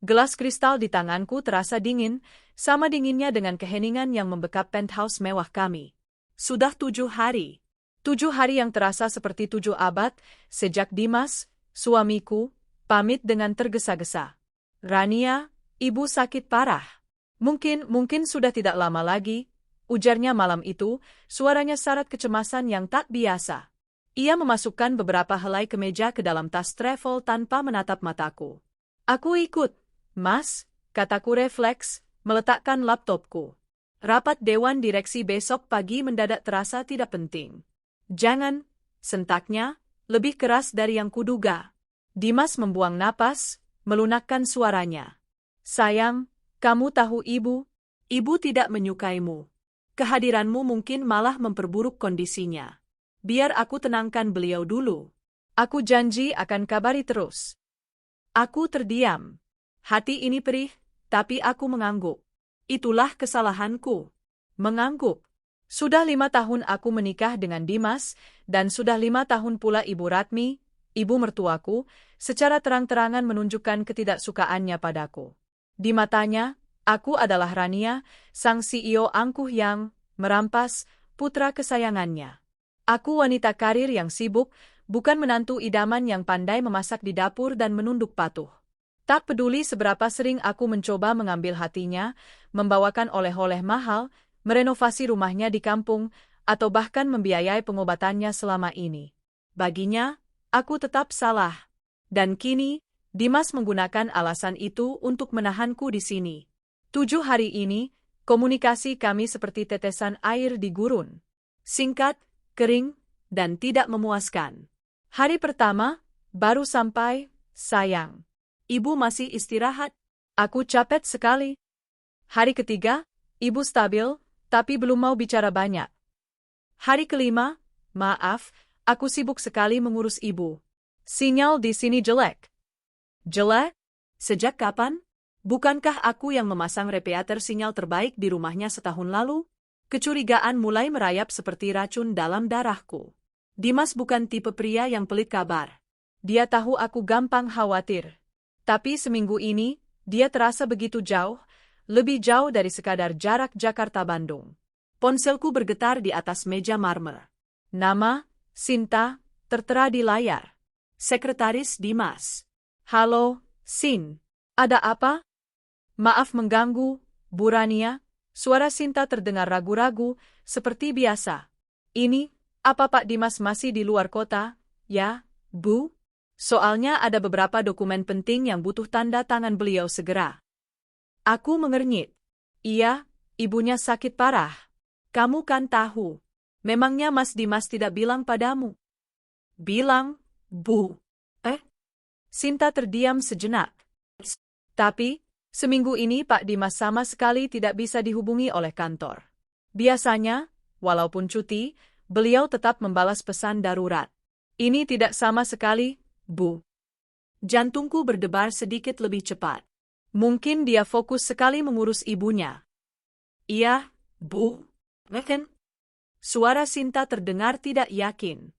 Gelas kristal di tanganku terasa dingin, sama dinginnya dengan keheningan yang membekap penthouse mewah kami. Sudah 7 hari. 7 hari yang terasa seperti 7 abad, sejak Dimas, suamiku, pamit dengan tergesa-gesa. Rania, ibu sakit parah. Mungkin sudah tidak lama lagi, ujarnya malam itu, suaranya syarat kecemasan yang tak biasa. Ia memasukkan beberapa helai kemeja ke dalam tas travel tanpa menatap mataku. Aku ikut, Mas, kataku refleks, meletakkan laptopku. Rapat Dewan Direksi besok pagi mendadak terasa tidak penting. Jangan, sentaknya, lebih keras dari yang kuduga. Dimas membuang napas, melunakkan suaranya. Sayang, kamu tahu ibu tidak menyukaimu. Kehadiranmu mungkin malah memperburuk kondisinya. Biar aku tenangkan beliau dulu. Aku janji akan kabari terus. Aku terdiam. Hati ini perih, tapi aku mengangguk. Itulah kesalahanku. Mengangguk. Sudah 5 tahun aku menikah dengan Dimas, dan sudah 5 tahun pula Ibu Ratmi, ibu mertuaku, secara terang-terangan menunjukkan ketidaksukaannya padaku. Di matanya, aku adalah Rania, sang CEO angkuh yang merampas putra kesayangannya. Aku wanita karir yang sibuk, bukan menantu idaman yang pandai memasak di dapur dan menunduk patuh. Tak peduli seberapa sering aku mencoba mengambil hatinya, membawakan oleh-oleh mahal, merenovasi rumahnya di kampung, atau bahkan membiayai pengobatannya selama ini. Baginya, aku tetap salah. Dan kini, Dimas menggunakan alasan itu untuk menahanku di sini. 7 hari ini, komunikasi kami seperti tetesan air di gurun. Singkat, kering, dan tidak memuaskan. Hari pertama, baru sampai, sayang. Ibu masih istirahat. Aku capek sekali. Hari ketiga, ibu stabil, tapi belum mau bicara banyak. Hari kelima, maaf, aku sibuk sekali mengurus ibu. Sinyal di sini jelek. Jelek? Sejak kapan? Bukankah aku yang memasang repeater sinyal terbaik di rumahnya setahun lalu? Kecurigaan mulai merayap seperti racun dalam darahku. Dimas bukan tipe pria yang pelit kabar. Dia tahu aku gampang khawatir. Tapi seminggu ini, dia terasa begitu jauh, lebih jauh dari sekadar jarak Jakarta-Bandung. Ponselku bergetar di atas meja marmer. Nama, Sinta, tertera di layar. Sekretaris Dimas. Halo, Sin. Ada apa? Maaf mengganggu, Bu Rania. Suara Sinta terdengar ragu-ragu, seperti biasa. Ini, apa Pak Dimas masih di luar kota? Ya, Bu? Soalnya ada beberapa dokumen penting yang butuh tanda tangan beliau segera. Aku mengernyit. Iya, ibunya sakit parah. Kamu kan tahu. Memangnya Mas Dimas tidak bilang padamu? Bilang, Bu. Sinta terdiam sejenak. Tapi, seminggu ini Pak Dimas sama sekali tidak bisa dihubungi oleh kantor. Biasanya, walaupun cuti, beliau tetap membalas pesan darurat. Ini tidak sama sekali, Bu. Jantungku berdebar sedikit lebih cepat. Mungkin dia fokus sekali mengurus ibunya. Iya, Bu. Suara Sinta terdengar tidak yakin.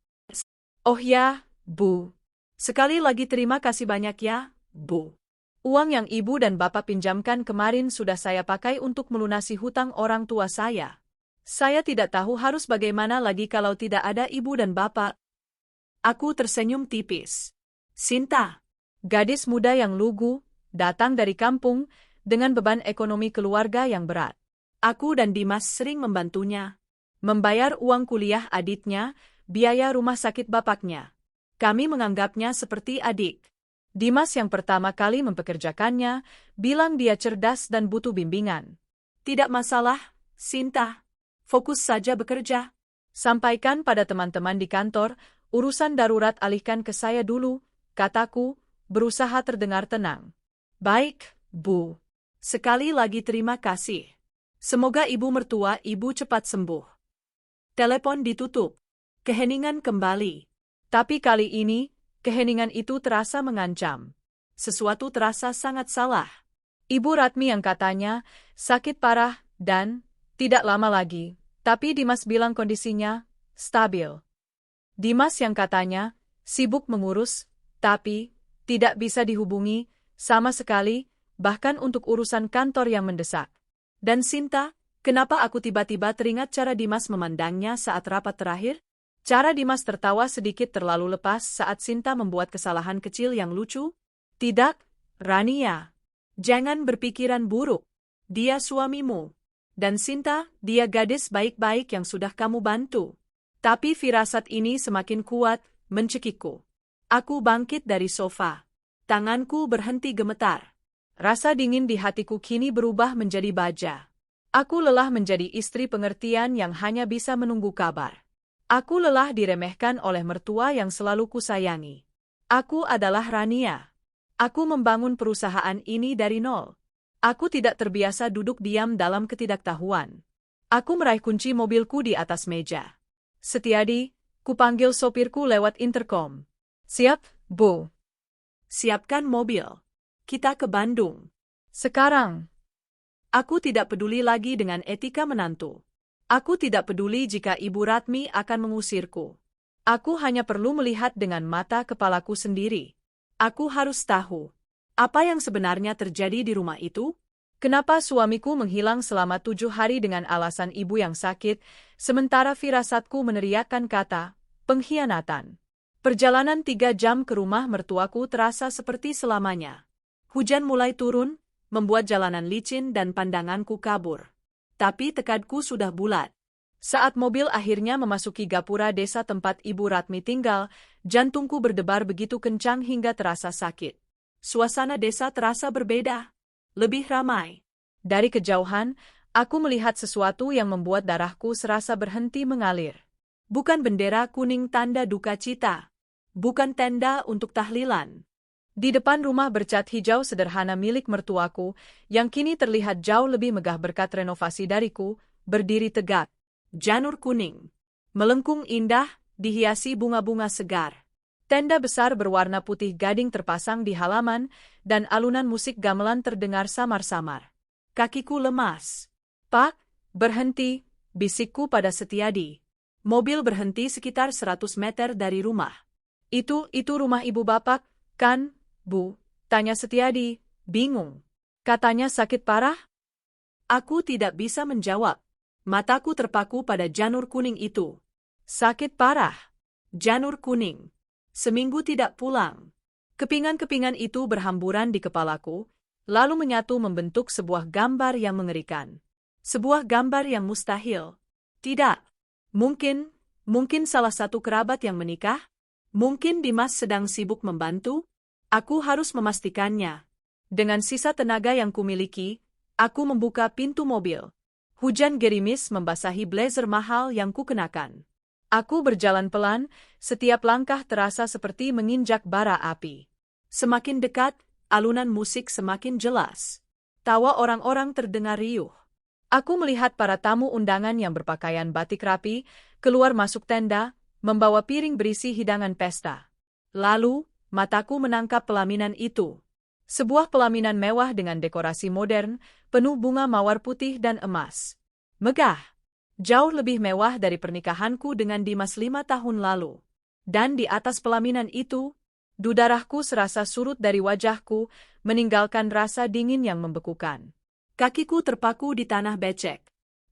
Oh ya, Bu. Sekali lagi terima kasih banyak ya, Bu. Uang yang ibu dan bapak pinjamkan kemarin sudah saya pakai untuk melunasi hutang orang tua saya. Saya tidak tahu harus bagaimana lagi kalau tidak ada ibu dan bapak. Aku tersenyum tipis. Sinta, gadis muda yang lugu, datang dari kampung, dengan beban ekonomi keluarga yang berat. Aku dan Dimas sering membantunya. Membayar uang kuliah adiknya, biaya rumah sakit bapaknya. Kami menganggapnya seperti adik. Dimas yang pertama kali mempekerjakannya, bilang dia cerdas dan butuh bimbingan. Tidak masalah, Sinta. Fokus saja bekerja. Sampaikan pada teman-teman di kantor, urusan darurat alihkan ke saya dulu, kataku, berusaha terdengar tenang. Baik, Bu. Sekali lagi terima kasih. Semoga ibu mertua ibu cepat sembuh. Telepon ditutup. Keheningan kembali. Tapi kali ini, keheningan itu terasa mengancam. Sesuatu terasa sangat salah. Ibu Ratmi yang katanya sakit parah dan tidak lama lagi, tapi Dimas bilang kondisinya stabil. Dimas yang katanya sibuk mengurus, tapi tidak bisa dihubungi sama sekali, bahkan untuk urusan kantor yang mendesak. Dan Sinta, kenapa aku tiba-tiba teringat cara Dimas memandangnya saat rapat terakhir? Cara Dimas tertawa sedikit terlalu lepas saat Sinta membuat kesalahan kecil yang lucu? Tidak, Rania. Jangan berpikiran buruk. Dia suamimu. Dan Sinta, dia gadis baik-baik yang sudah kamu bantu. Tapi firasat ini semakin kuat, mencekikku. Aku bangkit dari sofa. Tanganku berhenti gemetar. Rasa dingin di hatiku kini berubah menjadi baja. Aku lelah menjadi istri pengertian yang hanya bisa menunggu kabar. Aku lelah diremehkan oleh mertua yang selalu kusayangi. Aku adalah Rania. Aku membangun perusahaan ini dari nol. Aku tidak terbiasa duduk diam dalam ketidaktahuan. Aku meraih kunci mobilku di atas meja. Setiadi, kupanggil sopirku lewat intercom. Siap, Bu. Siapkan mobil. Kita ke Bandung. Sekarang. Aku tidak peduli lagi dengan etika menantu. Aku tidak peduli jika Ibu Ratmi akan mengusirku. Aku hanya perlu melihat dengan mata kepalaku sendiri. Aku harus tahu. Apa yang sebenarnya terjadi di rumah itu? Kenapa suamiku menghilang selama 7 hari dengan alasan ibu yang sakit, sementara firasatku meneriakkan kata, pengkhianatan. Perjalanan 3 jam ke rumah mertuaku terasa seperti selamanya. Hujan mulai turun, membuat jalanan licin dan pandanganku kabur. Tapi tekadku sudah bulat. Saat mobil akhirnya memasuki gapura desa tempat Ibu Ratmi tinggal, jantungku berdebar begitu kencang hingga terasa sakit. Suasana desa terasa berbeda. Lebih ramai. Dari kejauhan, aku melihat sesuatu yang membuat darahku serasa berhenti mengalir. Bukan bendera kuning tanda duka cita. Bukan tenda untuk tahlilan. Di depan rumah bercat hijau sederhana milik mertuaku, yang kini terlihat jauh lebih megah berkat renovasi dariku, berdiri tegak. Janur kuning. Melengkung indah, dihiasi bunga-bunga segar. Tenda besar berwarna putih gading terpasang di halaman, dan alunan musik gamelan terdengar samar-samar. Kakiku lemas. Pak, berhenti, bisikku pada Setiadi. Mobil berhenti sekitar 100 meter dari rumah. Itu rumah ibu bapak, kan, Bu? Tanya Setiadi, bingung. Katanya sakit parah? Aku tidak bisa menjawab. Mataku terpaku pada janur kuning itu. Sakit parah. Janur kuning. Seminggu tidak pulang. Kepingan-kepingan itu berhamburan di kepalaku, lalu menyatu membentuk sebuah gambar yang mengerikan. Sebuah gambar yang mustahil. Tidak. Mungkin salah satu kerabat yang menikah? Mungkin Dimas sedang sibuk membantu? Aku harus memastikannya. Dengan sisa tenaga yang kumiliki, aku membuka pintu mobil. Hujan gerimis membasahi blazer mahal yang kukenakan. Aku berjalan pelan, setiap langkah terasa seperti menginjak bara api. Semakin dekat, alunan musik semakin jelas. Tawa orang-orang terdengar riuh. Aku melihat para tamu undangan yang berpakaian batik rapi, keluar masuk tenda, membawa piring berisi hidangan pesta. Lalu, mataku menangkap pelaminan itu. Sebuah pelaminan mewah dengan dekorasi modern, penuh bunga mawar putih dan emas. Megah. Jauh lebih mewah dari pernikahanku dengan Dimas 5 tahun lalu. Dan di atas pelaminan itu, darahku serasa surut dari wajahku, meninggalkan rasa dingin yang membekukan. Kakiku terpaku di tanah becek.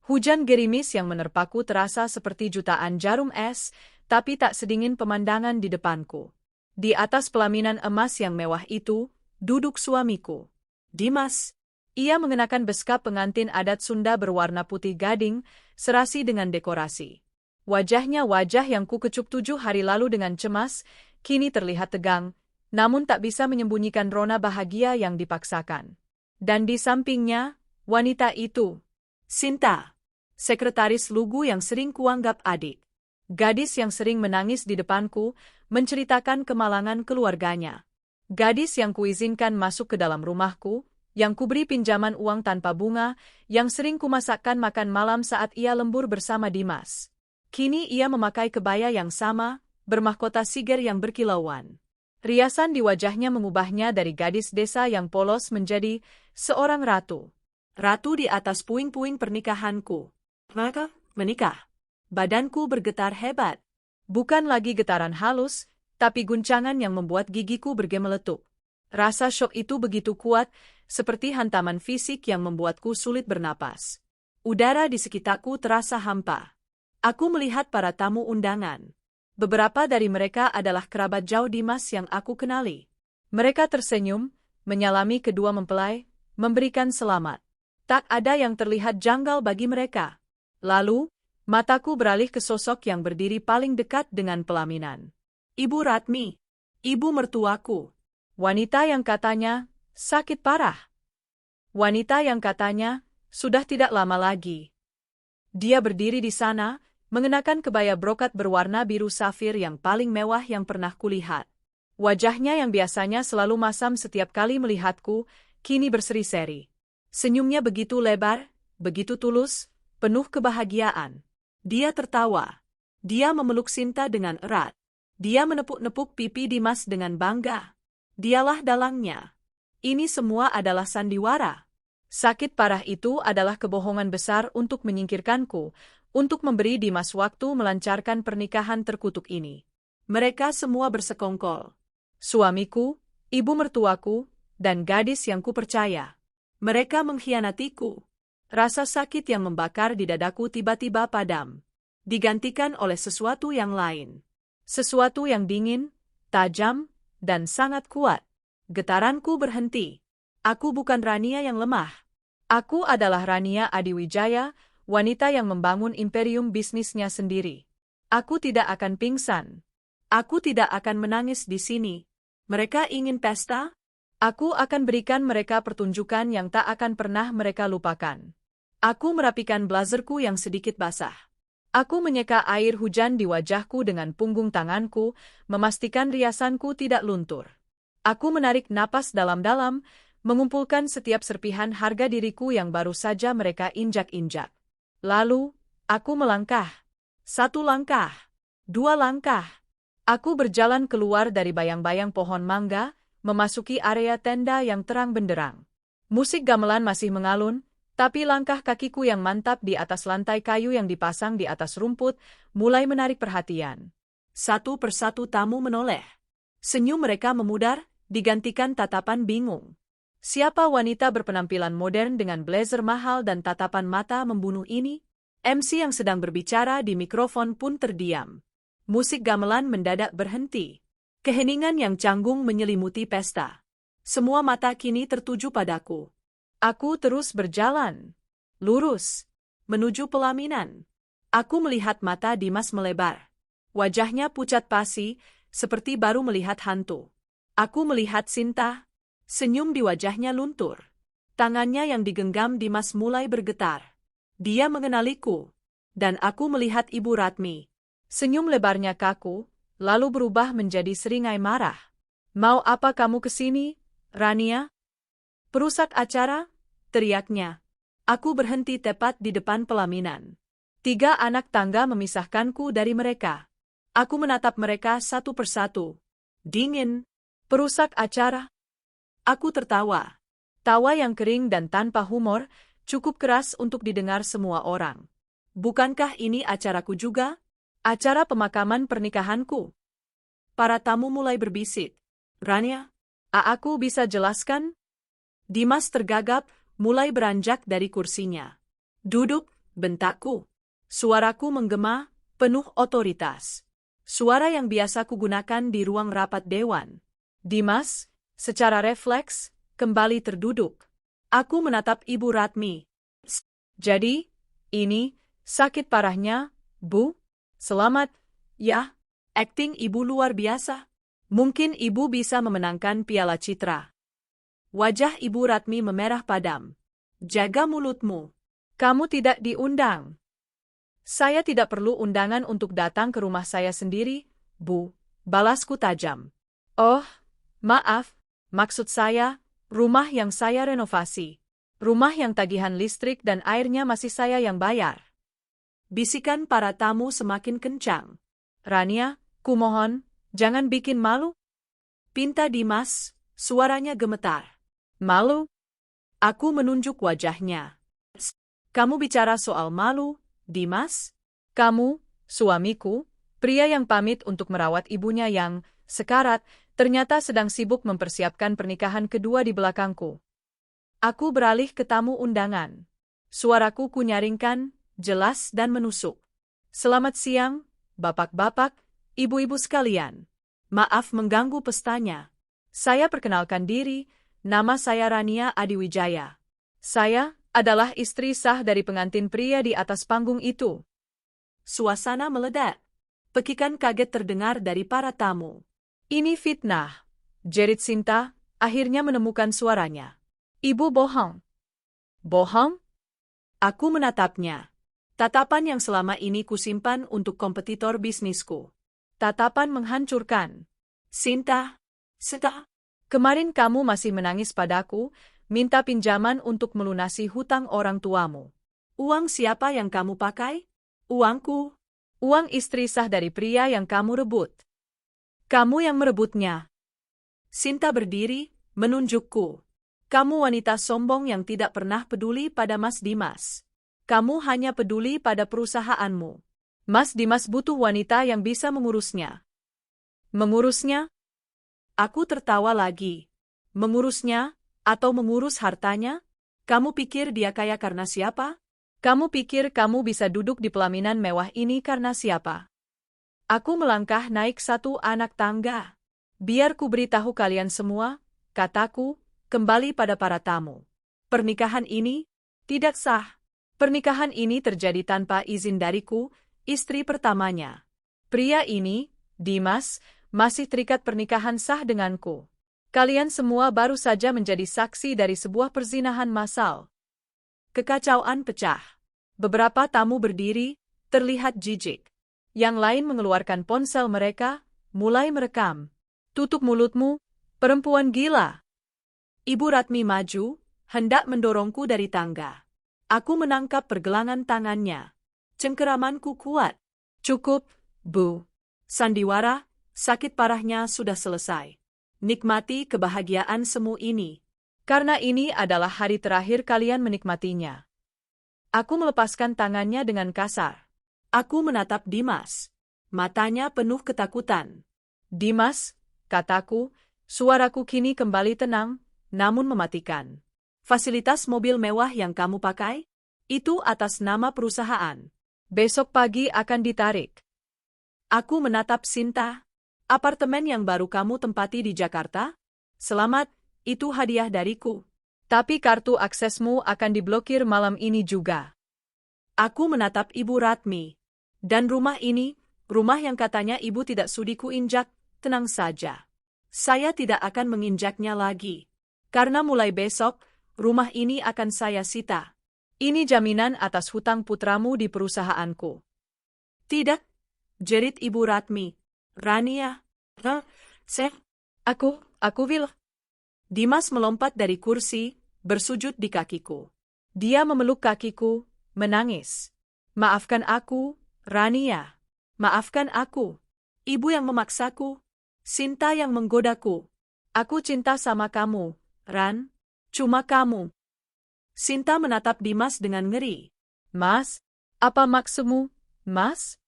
Hujan gerimis yang menerpaku terasa seperti jutaan jarum es, tapi tak sedingin pemandangan di depanku. Di atas pelaminan emas yang mewah itu, duduk suamiku. Dimas. Ia mengenakan beskap pengantin adat Sunda berwarna putih gading, serasi dengan dekorasi. Wajahnya wajah yang kukecup 7 hari lalu dengan cemas, kini terlihat tegang, namun tak bisa menyembunyikan rona bahagia yang dipaksakan. Dan di sampingnya, wanita itu. Sinta. Sekretaris lugu yang sering kuanggap adik. Gadis yang sering menangis di depanku, menceritakan kemalangan keluarganya. Gadis yang kuizinkan masuk ke dalam rumahku, yang kuberi pinjaman uang tanpa bunga, yang sering kumasakkan makan malam saat ia lembur bersama Dimas. Kini ia memakai kebaya yang sama, bermahkota siger yang berkilauan. Riasan di wajahnya mengubahnya dari gadis desa yang polos menjadi seorang ratu. Ratu di atas puing-puing pernikahanku. Maka, menikah. Badanku bergetar hebat. Bukan lagi getaran halus, tapi guncangan yang membuat gigiku bergemeletup. Rasa syok itu begitu kuat, seperti hantaman fisik yang membuatku sulit bernapas. Udara di sekitarku terasa hampa. Aku melihat para tamu undangan. Beberapa dari mereka adalah kerabat jauh Dimas yang aku kenali. Mereka tersenyum, menyalami kedua mempelai, memberikan selamat. Tak ada yang terlihat janggal bagi mereka. Lalu, mataku beralih ke sosok yang berdiri paling dekat dengan pelaminan. Ibu Ratmi, ibu mertuaku. Wanita yang katanya sakit parah. Wanita yang katanya sudah tidak lama lagi. Dia berdiri di sana, mengenakan kebaya brokat berwarna biru safir yang paling mewah yang pernah kulihat. Wajahnya yang biasanya selalu masam setiap kali melihatku, kini berseri-seri. Senyumnya begitu lebar, begitu tulus, penuh kebahagiaan. Dia tertawa. Dia memeluk Sinta dengan erat. Dia menepuk-nepuk pipi Dimas dengan bangga. Dialah dalangnya. Ini semua adalah sandiwara. Sakit parah itu adalah kebohongan besar untuk menyingkirkanku, untuk memberi Dimas waktu melancarkan pernikahan terkutuk ini. Mereka semua bersekongkol. Suamiku, ibu mertuaku, dan gadis yang kupercaya. Mereka mengkhianatiku. Rasa sakit yang membakar di dadaku tiba-tiba padam. Digantikan oleh sesuatu yang lain. Sesuatu yang dingin, tajam, dan sangat kuat. Getaranku berhenti. Aku bukan Rania yang lemah. Aku adalah Rania Adiwijaya, wanita yang membangun imperium bisnisnya sendiri. Aku tidak akan pingsan. Aku tidak akan menangis di sini. Mereka ingin pesta? Aku akan berikan mereka pertunjukan yang tak akan pernah mereka lupakan. Aku merapikan blazerku yang sedikit basah. Aku menyeka air hujan di wajahku dengan punggung tanganku, memastikan riasanku tidak luntur. Aku menarik napas dalam-dalam, mengumpulkan setiap serpihan harga diriku yang baru saja mereka injak-injak. Lalu, aku melangkah. 1 langkah. 2 langkah. Aku berjalan keluar dari bayang-bayang pohon mangga, memasuki area tenda yang terang benderang. Musik gamelan masih mengalun, tapi langkah kakiku yang mantap di atas lantai kayu yang dipasang di atas rumput mulai menarik perhatian. Satu persatu tamu menoleh. Senyum mereka memudar, digantikan tatapan bingung. Siapa wanita berpenampilan modern dengan blazer mahal dan tatapan mata membunuh ini? MC yang sedang berbicara di mikrofon pun terdiam. Musik gamelan mendadak berhenti. Keheningan yang canggung menyelimuti pesta. Semua mata kini tertuju padaku. Aku terus berjalan. Lurus. Menuju pelaminan. Aku melihat mata Dimas melebar. Wajahnya pucat pasi, seperti baru melihat hantu. Aku melihat Sinta. Senyum di wajahnya luntur. Tangannya yang digenggam Dimas mulai bergetar. Dia mengenaliku. Dan aku melihat Ibu Ratmi. Senyum lebarnya kaku, lalu berubah menjadi seringai marah. Mau apa kamu kesini, Rania? Perusak acara? Teriaknya. Aku berhenti tepat di depan pelaminan. 3 anak tangga memisahkanku dari mereka. Aku menatap mereka satu persatu. Dingin. Perusak acara. Aku tertawa. Tawa yang kering dan tanpa humor, cukup keras untuk didengar semua orang. Bukankah ini acaraku juga? Acara pemakaman pernikahanku. Para tamu mulai berbisik. Rania, aku bisa jelaskan? Dimas tergagap, mulai beranjak dari kursinya. Duduk, bentakku. Suaraku menggema, penuh otoritas. Suara yang biasa kugunakan di ruang rapat dewan. Dimas, secara refleks, kembali terduduk. Aku menatap Ibu Ratmi. Jadi, ini, sakit parahnya, Bu? Selamat, ya. Akting Ibu luar biasa. Mungkin Ibu bisa memenangkan piala citra. Wajah Ibu Ratmi memerah padam. Jaga mulutmu. Kamu tidak diundang. Saya tidak perlu undangan untuk datang ke rumah saya sendiri, Bu. Balasku tajam. Oh, maaf. Maksud saya, rumah yang saya renovasi. Rumah yang tagihan listrik dan airnya masih saya yang bayar. Bisikan para tamu semakin kencang. Rania, kumohon, jangan bikin malu. Pinta Dimas, suaranya gemetar. Malu? Aku menunjuk wajahnya. Kamu bicara soal malu, Dimas? Kamu, suamiku, pria yang pamit untuk merawat ibunya yang sekarat, Ternyata sedang sibuk mempersiapkan pernikahan kedua di belakangku. Aku beralih ke tamu undangan. Suaraku kunyaringkan, jelas dan menusuk. Selamat siang, bapak-bapak, ibu-ibu sekalian. Maaf mengganggu pestanya. Saya perkenalkan diri, nama saya Rania Adiwijaya. Saya adalah istri sah dari pengantin pria di atas panggung itu. Suasana meledak. Pekikan kaget terdengar dari para tamu. Ini fitnah, jerit Sinta, akhirnya menemukan suaranya. Ibu bohong. Bohong? Aku menatapnya. Tatapan yang selama ini kusimpan untuk kompetitor bisnisku. Tatapan menghancurkan. Sinta, kemarin kamu masih menangis padaku, minta pinjaman untuk melunasi hutang orang tuamu. Uang siapa yang kamu pakai? Uangku. Uang istri sah dari pria yang kamu rebut. Kamu yang merebutnya. Sinta berdiri, menunjukku. Kamu wanita sombong yang tidak pernah peduli pada Mas Dimas. Kamu hanya peduli pada perusahaanmu. Mas Dimas butuh wanita yang bisa mengurusnya. Mengurusnya? Aku tertawa lagi. Mengurusnya, atau mengurus hartanya? Kamu pikir dia kaya karena siapa? Kamu pikir kamu bisa duduk di pelaminan mewah ini karena siapa? Aku melangkah naik satu anak tangga. Biar ku beritahu kalian semua, kataku, kembali pada para tamu. Pernikahan ini tidak sah. Pernikahan ini terjadi tanpa izin dariku, istri pertamanya. Pria ini, Dimas, masih terikat pernikahan sah denganku. Kalian semua baru saja menjadi saksi dari sebuah perzinahan massal. Kekacauan pecah. Beberapa tamu berdiri, terlihat jijik. Yang lain mengeluarkan ponsel mereka, mulai merekam. Tutup mulutmu, perempuan gila. Ibu Ratmi maju, hendak mendorongku dari tangga. Aku menangkap pergelangan tangannya. Cengkeramanku kuat. Cukup, Bu. Sandiwara, sakit parahnya sudah selesai. Nikmati kebahagiaan semu ini. Karena ini adalah hari terakhir kalian menikmatinya. Aku melepaskan tangannya dengan kasar. Aku menatap Dimas. Matanya penuh ketakutan. Dimas, kataku, suaraku kini kembali tenang, namun mematikan. Fasilitas mobil mewah yang kamu pakai? Itu atas nama perusahaan. Besok pagi akan ditarik. Aku menatap Sinta. Apartemen yang baru kamu tempati di Jakarta? Selamat, itu hadiah dariku. Tapi kartu aksesmu akan diblokir malam ini juga. Aku menatap Ibu Ratmi. Dan rumah ini, rumah yang katanya ibu tidak sudi kuinjak, tenang saja. Saya tidak akan menginjaknya lagi. Karena mulai besok, rumah ini akan saya sita. Ini jaminan atas hutang putramu di perusahaanku. Tidak, jerit Ibu Ratmi. Rania, aku will. Dimas melompat dari kursi, bersujud di kakiku. Dia memeluk kakiku, menangis. Maafkan aku, Rania. Maafkan aku. Ibu yang memaksaku. Sinta yang menggodaku. Aku cinta sama kamu, Ran. Cuma kamu. Sinta menatap Dimas dengan ngeri. Mas, apa maksudmu, Mas?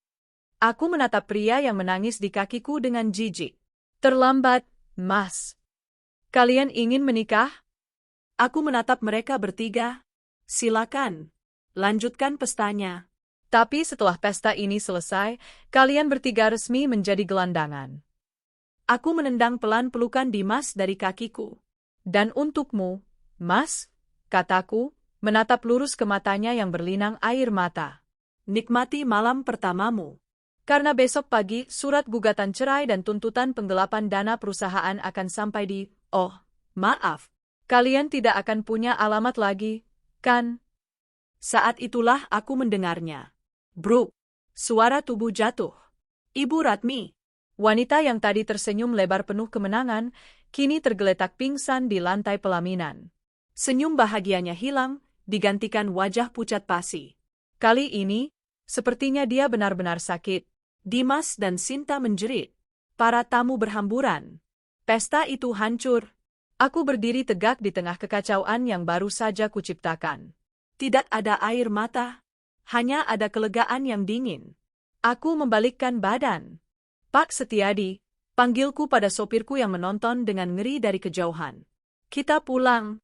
Aku menatap pria yang menangis di kakiku dengan jijik. Terlambat, Mas. Kalian ingin menikah? Aku menatap mereka bertiga. Silakan. Lanjutkan pestanya. Tapi setelah pesta ini selesai, kalian bertiga resmi menjadi gelandangan. Aku menendang pelan pelukan Dimas dari kakiku. Dan untukmu, Mas, kataku, menatap lurus ke matanya yang berlinang air mata. Nikmati malam pertamamu. Karena besok pagi surat gugatan cerai dan tuntutan penggelapan dana perusahaan akan sampai di, maaf, kalian tidak akan punya alamat lagi, kan? Saat itulah aku mendengarnya. Bruk, suara tubuh jatuh. Ibu Ratmi, wanita yang tadi tersenyum lebar penuh kemenangan, kini tergeletak pingsan di lantai pelaminan. Senyum bahagianya hilang, digantikan wajah pucat pasi. Kali ini, sepertinya dia benar-benar sakit. Dimas dan Sinta menjerit. Para tamu berhamburan. Pesta itu hancur. Aku berdiri tegak di tengah kekacauan yang baru saja kuciptakan. Tidak ada air mata. Hanya ada kelegaan yang dingin. Aku membalikkan badan. Pak Setiadi, Panggilku pada sopirku yang menonton dengan ngeri dari kejauhan. Kita pulang.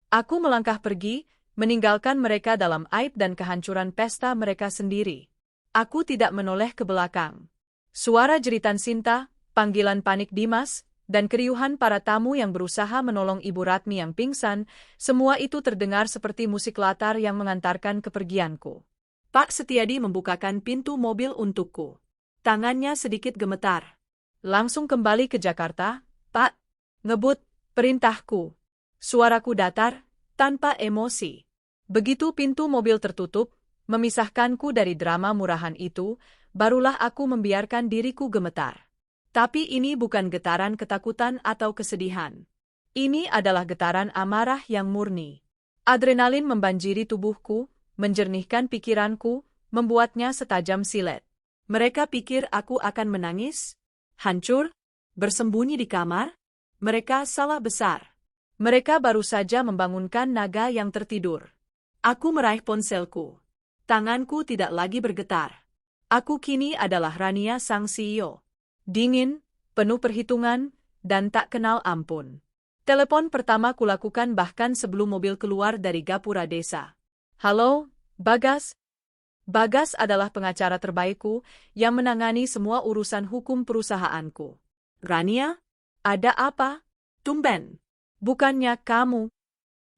Aku melangkah pergi, meninggalkan mereka dalam aib dan kehancuran pesta mereka sendiri. Aku tidak menoleh ke belakang. Suara jeritan Sinta, panggilan panik Dimas, dan keriuhan para tamu yang berusaha menolong Ibu Ratmi yang pingsan, semua itu terdengar seperti musik latar yang mengantarkan kepergianku. Pak Setiadi membukakan pintu mobil untukku. Tangannya sedikit gemetar. Langsung kembali ke Jakarta, Pak. Ngebut, perintahku. Suaraku datar, tanpa emosi. Begitu pintu mobil tertutup, memisahkanku dari drama murahan itu, barulah aku membiarkan diriku gemetar. Tapi ini bukan getaran ketakutan atau kesedihan. Ini adalah getaran amarah yang murni. Adrenalin membanjiri tubuhku, menjernihkan pikiranku, membuatnya setajam silet. Mereka pikir aku akan menangis? Hancur? Bersembunyi di kamar? Mereka salah besar. Mereka baru saja membangunkan naga yang tertidur. Aku meraih ponselku. Tanganku tidak lagi bergetar. Aku kini adalah Rania sang CEO. Dingin, penuh perhitungan, dan tak kenal ampun. Telepon pertama kulakukan bahkan sebelum mobil keluar dari gapura desa. Halo, Bagas? Bagas adalah pengacara terbaikku yang menangani semua urusan hukum perusahaanku. Rania? Ada apa? Tumben. Bukannya kamu.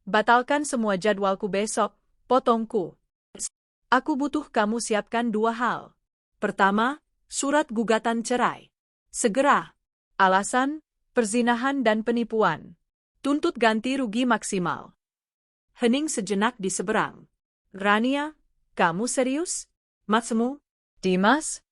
Batalkan semua jadwalku besok, potongku. Aku butuh kamu siapkan 2 hal. Pertama, surat gugatan cerai. Segera. Alasan, perzinahan dan penipuan. Tuntut ganti rugi maksimal. Hening sejenak di seberang. Rania, kamu serius? Maksudmu? Dimas?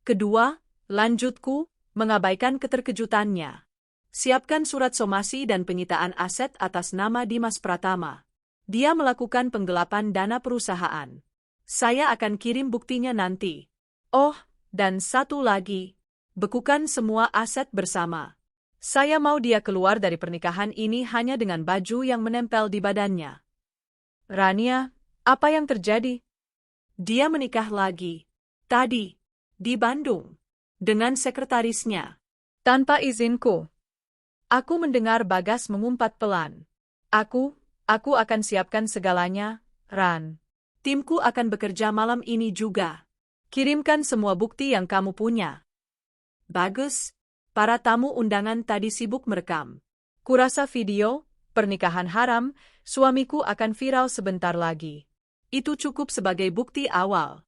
Kedua, lanjutku, mengabaikan keterkejutannya. Siapkan surat somasi dan penyitaan aset atas nama Dimas Pratama. Dia melakukan penggelapan dana perusahaan. Saya akan kirim buktinya nanti. Oh, dan satu lagi. Bekukan semua aset bersama. Saya mau dia keluar dari pernikahan ini hanya dengan baju yang menempel di badannya. Rania, apa yang terjadi? Dia menikah lagi. Tadi. Di Bandung. Dengan sekretarisnya. Tanpa izinku. Aku mendengar Bagas mengumpat pelan. Aku akan siapkan segalanya, Ran. Timku akan bekerja malam ini juga. Kirimkan semua bukti yang kamu punya. Bagus. Para tamu undangan tadi sibuk merekam. Kurasa video, pernikahan haram, suamiku akan viral sebentar lagi. Itu cukup sebagai bukti awal.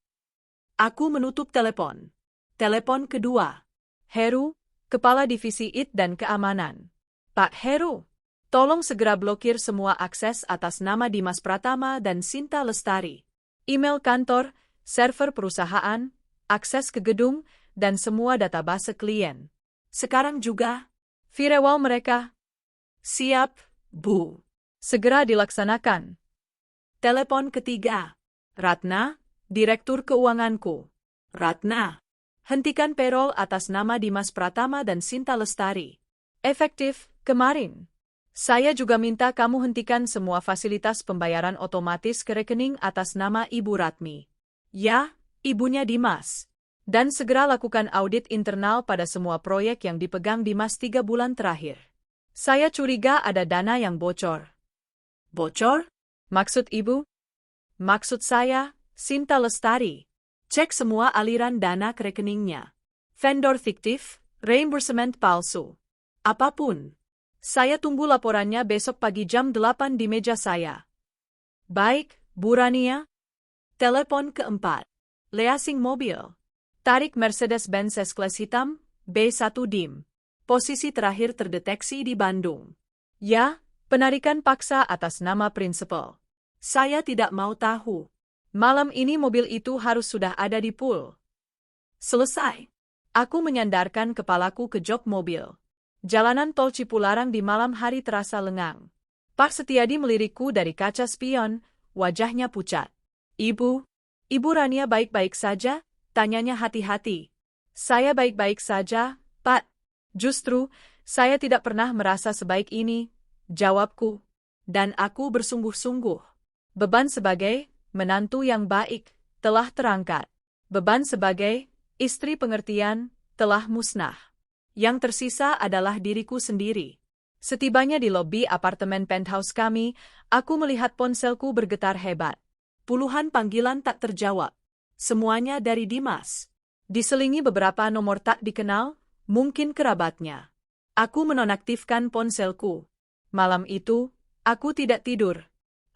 Aku menutup telepon. Telepon kedua. Heru, Kepala Divisi IT dan Keamanan. Pak Heru, tolong segera blokir semua akses atas nama Dimas Pratama dan Sinta Lestari. Email kantor, server perusahaan, akses ke gedung, dan semua database klien. Sekarang juga. Firewall mereka. Siap, Bu. Segera dilaksanakan. Telepon ketiga. Ratna, Direktur Keuanganku. Ratna, hentikan payroll atas nama Dimas Pratama dan Sinta Lestari. Efektif, kemarin. Saya juga minta kamu hentikan semua fasilitas pembayaran otomatis ke rekening atas nama Ibu Ratmi. Ya, ibunya Dimas. Dan segera lakukan audit internal pada semua proyek yang dipegang Dimas 3 bulan terakhir. Saya curiga ada dana yang bocor. Bocor? Maksud Ibu? Maksud saya, Sinta Lestari. Cek semua aliran dana ke rekeningnya. Vendor fiktif, reimbursement palsu. Apapun. Saya tunggu laporannya besok pagi jam 8 di meja saya. Baik, Bu Rania. Telepon keempat. Leasing mobil. Tarik Mercedes-Benz S-Class hitam, B1 DIM. Posisi terakhir terdeteksi di Bandung. Ya, penarikan paksa atas nama prinsipal. Saya tidak mau tahu. Malam ini mobil itu harus sudah ada di pool. Selesai. Aku menyandarkan kepalaku ke jok mobil. Jalanan tol Cipularang di malam hari terasa lengang. Pak Setiadi melirikku dari kaca spion, wajahnya pucat. Ibu Rania baik-baik saja? Tanyanya hati-hati. Saya baik-baik saja, Pak. Justru, saya tidak pernah merasa sebaik ini, jawabku. Dan aku bersungguh-sungguh. Beban sebagai menantu yang baik telah terangkat. Beban sebagai istri pengertian telah musnah. Yang tersisa adalah diriku sendiri. Setibanya di lobi apartemen penthouse kami, aku melihat ponselku bergetar hebat. Puluhan panggilan tak terjawab. Semuanya dari Dimas. Diselingi beberapa nomor tak dikenal, mungkin kerabatnya. Aku menonaktifkan ponselku. Malam itu, aku tidak tidur.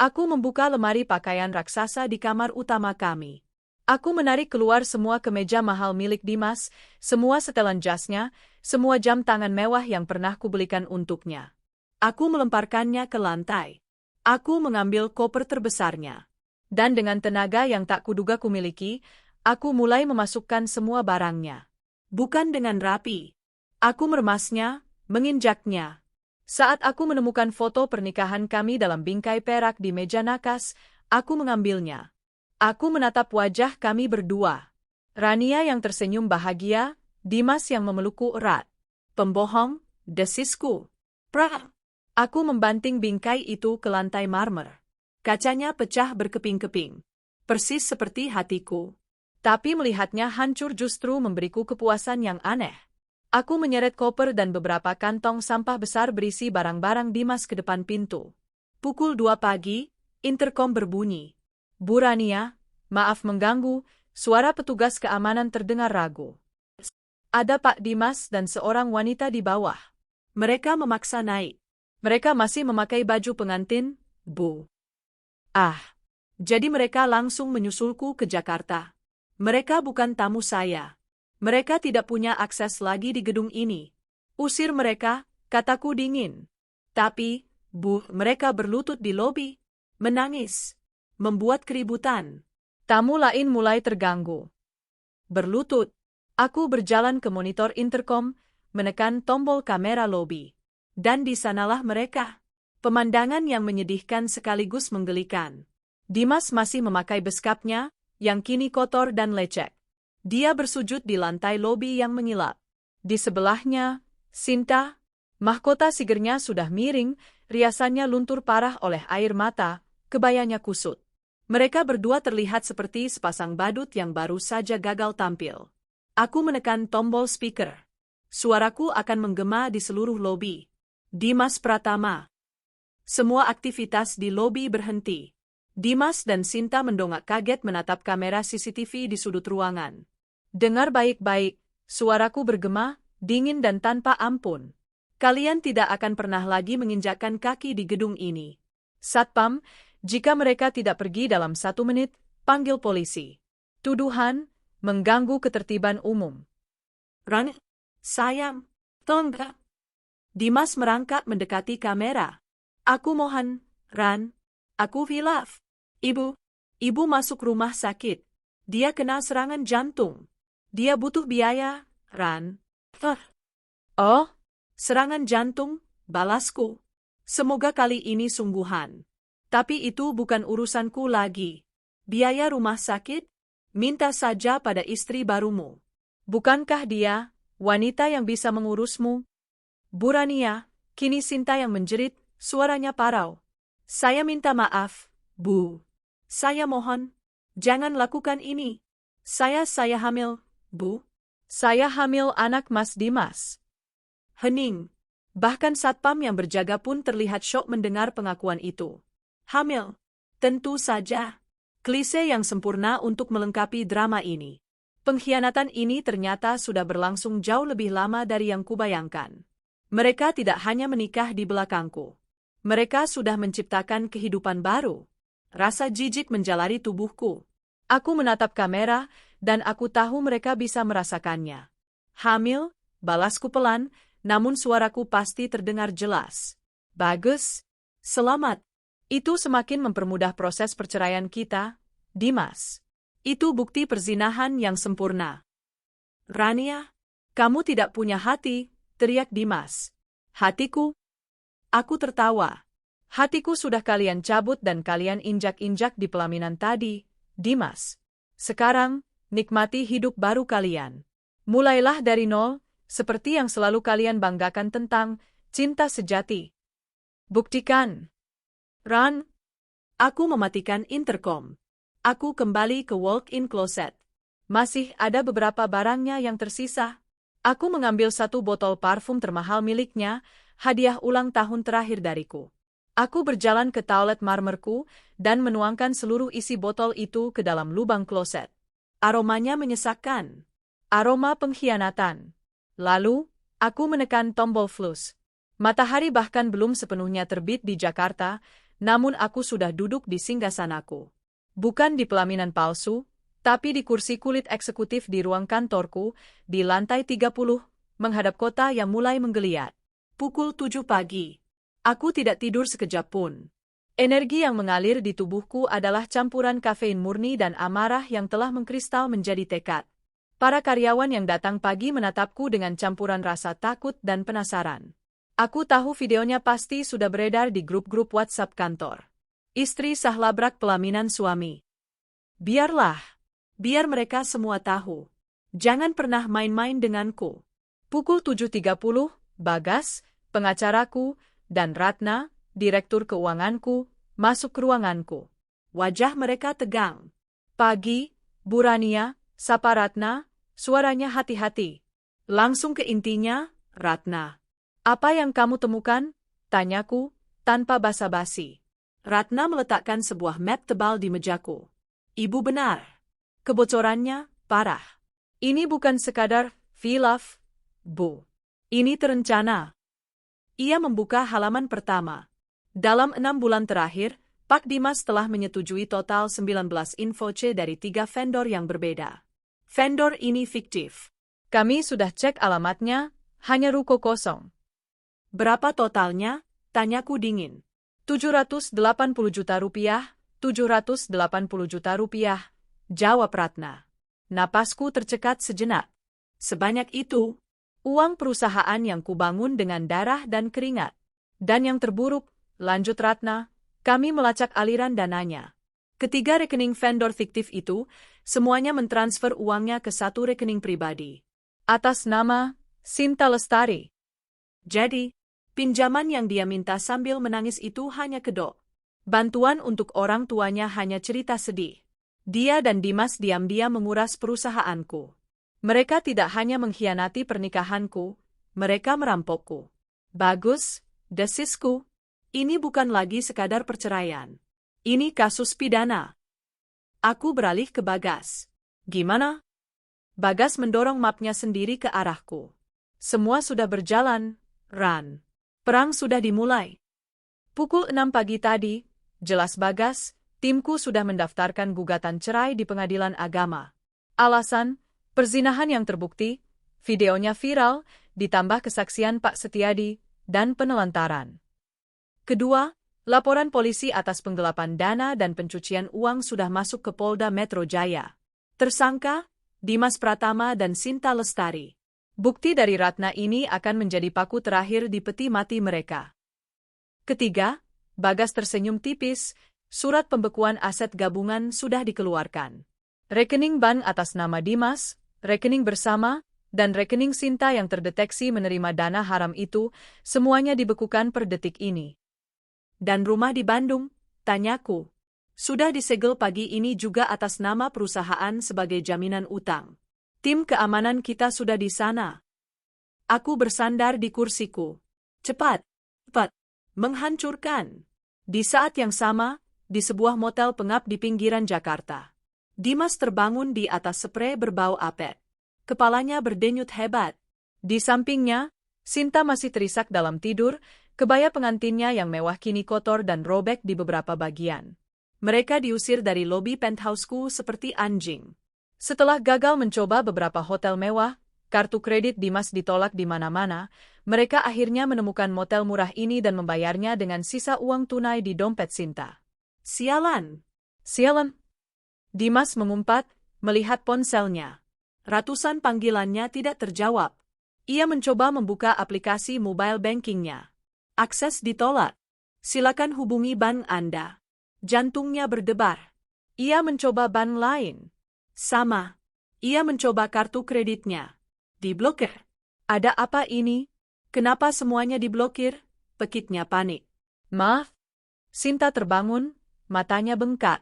Aku membuka lemari pakaian raksasa di kamar utama kami. Aku menarik keluar semua kemeja mahal milik Dimas, semua setelan jasnya, semua jam tangan mewah yang pernah kubelikan untuknya. Aku melemparkannya ke lantai. Aku mengambil koper terbesarnya. Dan dengan tenaga yang tak kuduga kumiliki, aku mulai memasukkan semua barangnya. Bukan dengan rapi. Aku meremasnya, menginjaknya. Saat aku menemukan foto pernikahan kami dalam bingkai perak di meja nakas, aku mengambilnya. Aku menatap wajah kami berdua. Rania yang tersenyum bahagia, Dimas yang memelukku erat. Pembohong, desisku. Prah! Aku membanting bingkai itu ke lantai marmer. Kacanya pecah berkeping-keping. Persis seperti hatiku. Tapi melihatnya hancur justru memberiku kepuasan yang aneh. Aku menyeret koper dan beberapa kantong sampah besar berisi barang-barang Dimas ke depan pintu. Pukul 2 pagi, interkom berbunyi. Bu Rania, maaf mengganggu, suara petugas keamanan terdengar ragu. Ada Pak Dimas dan seorang wanita di bawah. Mereka memaksa naik. Mereka masih memakai baju pengantin, Bu. Jadi mereka langsung menyusulku ke Jakarta. Mereka bukan tamu saya. Mereka tidak punya akses lagi di gedung ini. Usir mereka, kataku dingin. Tapi, Bu, mereka berlutut di lobi. Menangis. Membuat keributan. Tamu lain mulai terganggu. Berlutut. Aku berjalan ke monitor interkom, menekan tombol kamera lobi. Dan di sanalah mereka. Pemandangan yang menyedihkan sekaligus menggelikan. Dimas masih memakai beskapnya, yang kini kotor dan lecek. Dia bersujud di lantai lobi yang mengilap. Di sebelahnya, Sinta, mahkota sigernya sudah miring, riasannya luntur parah oleh air mata, kebayanya kusut. Mereka berdua terlihat seperti sepasang badut yang baru saja gagal tampil. Aku menekan tombol speaker. Suaraku akan menggema di seluruh lobi. Dimas Pratama. Semua aktivitas di lobi berhenti. Dimas dan Sinta mendongak kaget menatap kamera CCTV di sudut ruangan. Dengar baik-baik, suaraku bergema, dingin dan tanpa ampun. Kalian tidak akan pernah lagi menginjakkan kaki di gedung ini. Satpam, jika mereka tidak pergi dalam 1 menit, panggil polisi. Tuduhan, mengganggu ketertiban umum. Ran, sayang, tonggak. Dimas merangkak mendekati kamera. Aku mohon, Ran, aku hilaf. Ibu masuk rumah sakit. Dia kena serangan jantung. Dia butuh biaya, Ran. Oh, serangan jantung, balasku. Semoga kali ini sungguhan. Tapi itu bukan urusanku lagi. Biaya rumah sakit? Minta saja pada istri barumu. Bukankah dia, wanita yang bisa mengurusmu? Bu Rania, kini Sinta yang menjerit, suaranya parau. Saya minta maaf, Bu. Saya mohon, jangan lakukan ini. Saya hamil, Bu. Saya hamil anak Mas Dimas. Hening. Bahkan satpam yang berjaga pun terlihat syok mendengar pengakuan itu. Hamil. Tentu saja. Klise yang sempurna untuk melengkapi drama ini. Pengkhianatan ini ternyata sudah berlangsung jauh lebih lama dari yang kubayangkan. Mereka tidak hanya menikah di belakangku. Mereka sudah menciptakan kehidupan baru. Rasa jijik menjalari tubuhku. Aku menatap kamera, dan aku tahu mereka bisa merasakannya. Hamil, balasku pelan, namun suaraku pasti terdengar jelas. Bagus. Selamat. Itu semakin mempermudah proses perceraian kita, Dimas. Itu bukti perzinahan yang sempurna. Rania, kamu tidak punya hati, teriak Dimas. Hatiku? Aku tertawa. Hatiku sudah kalian cabut dan kalian injak-injak di pelaminan tadi, Dimas. Sekarang, nikmati hidup baru kalian. Mulailah dari nol, seperti yang selalu kalian banggakan tentang cinta sejati. Buktikan. Ran. Aku mematikan interkom. Aku kembali ke walk-in closet. Masih ada beberapa barangnya yang tersisa. Aku mengambil satu botol parfum termahal miliknya, hadiah ulang tahun terakhir dariku. Aku berjalan ke toilet marmerku dan menuangkan seluruh isi botol itu ke dalam lubang kloset. Aromanya menyesakkan. Aroma pengkhianatan. Lalu, aku menekan tombol flush. Matahari bahkan belum sepenuhnya terbit di Jakarta, namun aku sudah duduk di singgasanaku. Bukan di pelaminan palsu, tapi di kursi kulit eksekutif di ruang kantorku, di lantai 30, menghadap kota yang mulai menggeliat. Pukul 7 pagi. Aku tidak tidur sekejap pun. Energi yang mengalir di tubuhku adalah campuran kafein murni dan amarah yang telah mengkristal menjadi tekad. Para karyawan yang datang pagi menatapku dengan campuran rasa takut dan penasaran. Aku tahu videonya pasti sudah beredar di grup-grup WhatsApp kantor. Istri sah labrak pelaminan suami. Biarlah. Biar mereka semua tahu. Jangan pernah main-main denganku. Pukul 7.30, Bagas, pengacaraku, dan Ratna, direktur keuanganku, masuk ke ruanganku. Wajah mereka tegang. Pagi, Burania, sapa Ratna, suaranya hati-hati. Langsung ke intinya, Ratna. Apa yang kamu temukan? Tanyaku, tanpa basa-basi. Ratna meletakkan sebuah map tebal di mejaku. Ibu benar. Kebocorannya parah. Ini bukan sekadar khilaf, Bu. Ini terencana. Ia membuka halaman pertama. Dalam 6 bulan terakhir, Pak Dimas telah menyetujui total 19 info C dari 3 vendor yang berbeda. Vendor ini fiktif. Kami sudah cek alamatnya, hanya ruko kosong. Berapa totalnya? Tanyaku dingin. 780 juta rupiah, 780 juta rupiah, jawab Ratna. Napasku tercekat sejenak. Sebanyak itu, uang perusahaan yang kubangun dengan darah dan keringat. Dan yang terburuk, lanjut Ratna, kami melacak aliran dananya. Ketiga rekening vendor fiktif itu, semuanya mentransfer uangnya ke satu rekening pribadi. Atas nama Sinta Lestari. Jadi, pinjaman yang dia minta sambil menangis itu hanya kedok. Bantuan untuk orang tuanya hanya cerita sedih. Dia dan Dimas diam-diam menguras perusahaanku. Mereka tidak hanya mengkhianati pernikahanku, mereka merampokku. Bagus, desisku. Ini bukan lagi sekadar perceraian. Ini kasus pidana. Aku beralih ke Bagas. Gimana? Bagas mendorong mapnya sendiri ke arahku. Semua sudah berjalan, Ran. Perang sudah dimulai. Pukul 6 pagi tadi, jelas Bagas, timku sudah mendaftarkan gugatan cerai di pengadilan agama. Alasan, perzinahan yang terbukti, videonya viral, ditambah kesaksian Pak Setiadi, dan penelantaran. Kedua, laporan polisi atas penggelapan dana dan pencucian uang sudah masuk ke Polda Metro Jaya. Tersangka, Dimas Pratama dan Sinta Lestari. Bukti dari Ratna ini akan menjadi paku terakhir di peti mati mereka. Ketiga, Bagas tersenyum tipis, surat pembekuan aset gabungan sudah dikeluarkan. Rekening bank atas nama Dimas, rekening bersama, dan rekening Sinta yang terdeteksi menerima dana haram itu, semuanya dibekukan per detik ini. Dan rumah di Bandung, tanyaku. Sudah disegel pagi ini juga atas nama perusahaan sebagai jaminan utang. Tim keamanan kita sudah di sana. Aku bersandar di kursiku. Cepat, cepat, menghancurkan. Di saat yang sama, di sebuah motel pengap di pinggiran Jakarta. Dimas terbangun di atas sprei berbau apek. Kepalanya berdenyut hebat. Di sampingnya, Sinta masih terisak dalam tidur, kebaya pengantinnya yang mewah kini kotor dan robek di beberapa bagian. Mereka diusir dari lobi penthouseku seperti anjing. Setelah gagal mencoba beberapa hotel mewah, kartu kredit Dimas ditolak di mana-mana, mereka akhirnya menemukan motel murah ini dan membayarnya dengan sisa uang tunai di dompet Sinta. Sialan! Sialan! Dimas mengumpat, melihat ponselnya. Ratusan panggilannya tidak terjawab. Ia mencoba membuka aplikasi mobile bankingnya. Akses ditolak. Silakan hubungi bank Anda. Jantungnya berdebar. Ia mencoba bank lain. Sama. Ia mencoba kartu kreditnya. Diblokir. Ada apa ini? Kenapa semuanya diblokir? Pekitnya panik. Maaf. Sinta terbangun, matanya bengkak.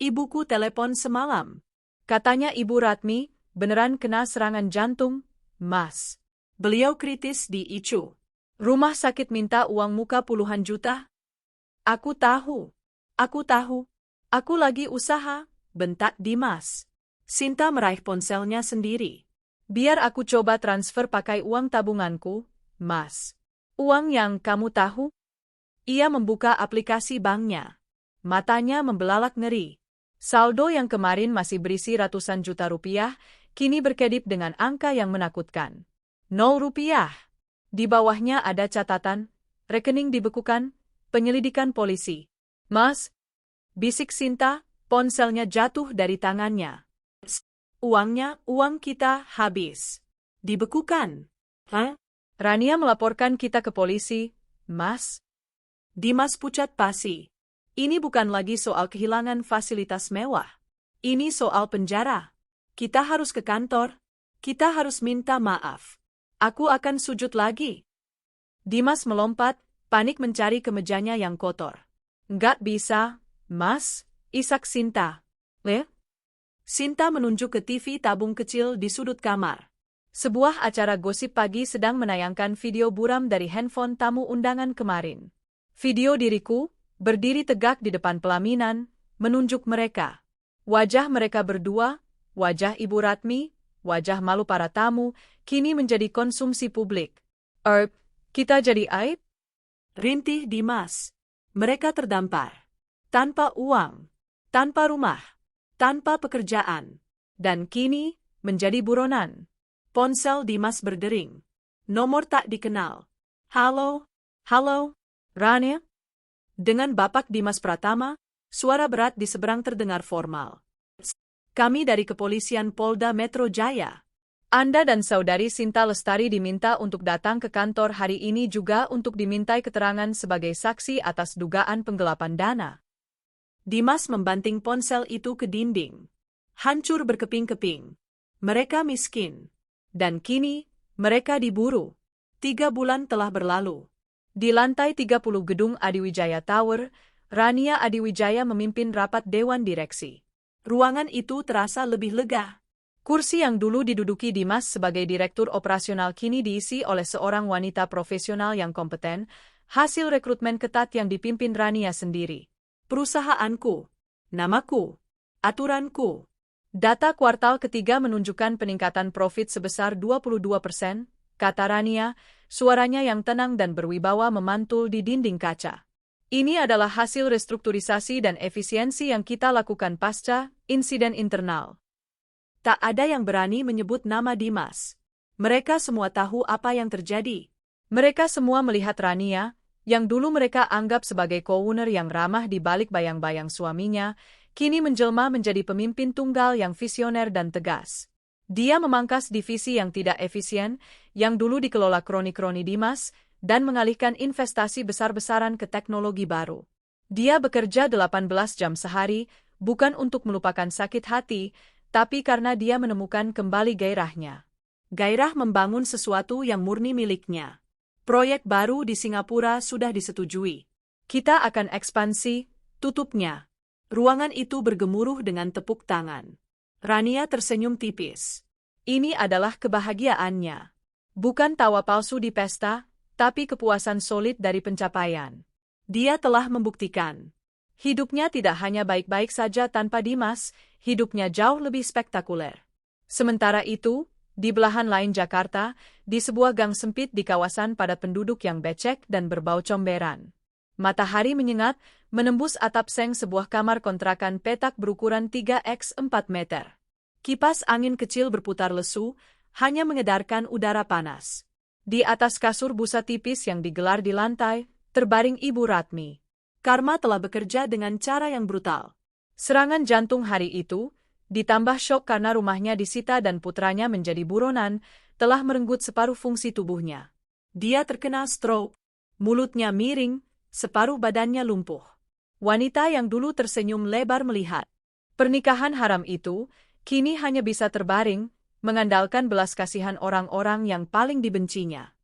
Ibuku telepon semalam. Katanya Ibu Ratmi, beneran kena serangan jantung, Mas. Beliau kritis di Icu. Rumah sakit minta uang muka puluhan juta? Aku tahu. Aku tahu. Aku lagi usaha, bentak Dimas. Sinta meraih ponselnya sendiri. Biar aku coba transfer pakai uang tabunganku, Mas. Uang yang kamu tahu? Ia membuka aplikasi banknya. Matanya membelalak ngeri. Saldo yang kemarin masih berisi ratusan juta rupiah, kini berkedip dengan angka yang menakutkan. 0 rupiah. Di bawahnya ada catatan, rekening dibekukan, penyelidikan polisi. Mas, bisik Sinta, ponselnya jatuh dari tangannya. Uang kita habis. Dibekukan. Hah? Rania melaporkan kita ke polisi, Mas. Dimas pucat pasi. Ini bukan lagi soal kehilangan fasilitas mewah. Ini soal penjara. Kita harus ke kantor. Kita harus minta maaf. Aku akan sujud lagi. Dimas melompat, panik mencari kemejanya yang kotor. Nggak bisa, Mas, isak Sinta. Sinta menunjuk ke TV tabung kecil di sudut kamar. Sebuah acara gosip pagi sedang menayangkan video buram dari handphone tamu undangan kemarin. Video diriku, berdiri tegak di depan pelaminan, menunjuk mereka. Wajah mereka berdua, wajah Ibu Ratmi, wajah malu para tamu, kini menjadi konsumsi publik. Kita jadi aib? Rintih Dimas. Mereka terdampar. Tanpa uang, tanpa rumah, tanpa pekerjaan. Dan kini, menjadi buronan. Ponsel Dimas berdering. Nomor tak dikenal. Halo, Rania? Dengan bapak Dimas Pratama, suara berat di seberang terdengar formal. Kami dari Kepolisian Polda Metro Jaya. Anda dan saudari Sinta Lestari diminta untuk datang ke kantor hari ini juga untuk dimintai keterangan sebagai saksi atas dugaan penggelapan dana. Dimas membanting ponsel itu ke dinding. Hancur berkeping-keping. Mereka miskin. Dan kini, mereka diburu. 3 bulan telah berlalu. Di lantai 30 gedung Adiwijaya Tower, Rania Adiwijaya memimpin rapat Dewan Direksi. Ruangan itu terasa lebih lega. Kursi yang dulu diduduki Dimas sebagai direktur operasional kini diisi oleh seorang wanita profesional yang kompeten, hasil rekrutmen ketat yang dipimpin Rania sendiri. Perusahaanku, namaku, aturanku. Data kuartal ketiga menunjukkan peningkatan profit sebesar 22%, kata Rania, suaranya yang tenang dan berwibawa memantul di dinding kaca. Ini adalah hasil restrukturisasi dan efisiensi yang kita lakukan pasca insiden internal. Tak ada yang berani menyebut nama Dimas. Mereka semua tahu apa yang terjadi. Mereka semua melihat Rania, yang dulu mereka anggap sebagai co-owner yang ramah di balik bayang-bayang suaminya, kini menjelma menjadi pemimpin tunggal yang visioner dan tegas. Dia memangkas divisi yang tidak efisien, yang dulu dikelola kroni-kroni Dimas, dan mengalihkan investasi besar-besaran ke teknologi baru. Dia bekerja 18 jam sehari, bukan untuk melupakan sakit hati, tapi karena dia menemukan kembali gairahnya. Gairah membangun sesuatu yang murni miliknya. Proyek baru di Singapura sudah disetujui. Kita akan ekspansi, tutupnya. Ruangan itu bergemuruh dengan tepuk tangan. Rania tersenyum tipis. Ini adalah kebahagiaannya. Bukan tawa palsu di pesta, tapi kepuasan solid dari pencapaian. Dia telah membuktikan. Hidupnya tidak hanya baik-baik saja tanpa Dimas, hidupnya jauh lebih spektakuler. Sementara itu, di belahan lain Jakarta, di sebuah gang sempit di kawasan padat penduduk yang becek dan berbau comberan. Matahari menyengat, menembus atap seng sebuah kamar kontrakan petak berukuran 3x4 meter. Kipas angin kecil berputar lesu, hanya mengedarkan udara panas. Di atas kasur busa tipis yang digelar di lantai, terbaring Ibu Ratmi. Karma telah bekerja dengan cara yang brutal. Serangan jantung hari itu, ditambah syok karena rumahnya disita dan putranya menjadi buronan, telah merenggut separuh fungsi tubuhnya. Dia terkena stroke, mulutnya miring, separuh badannya lumpuh. Wanita yang dulu tersenyum lebar melihat pernikahan haram itu, kini hanya bisa terbaring, mengandalkan belas kasihan orang-orang yang paling dibencinya.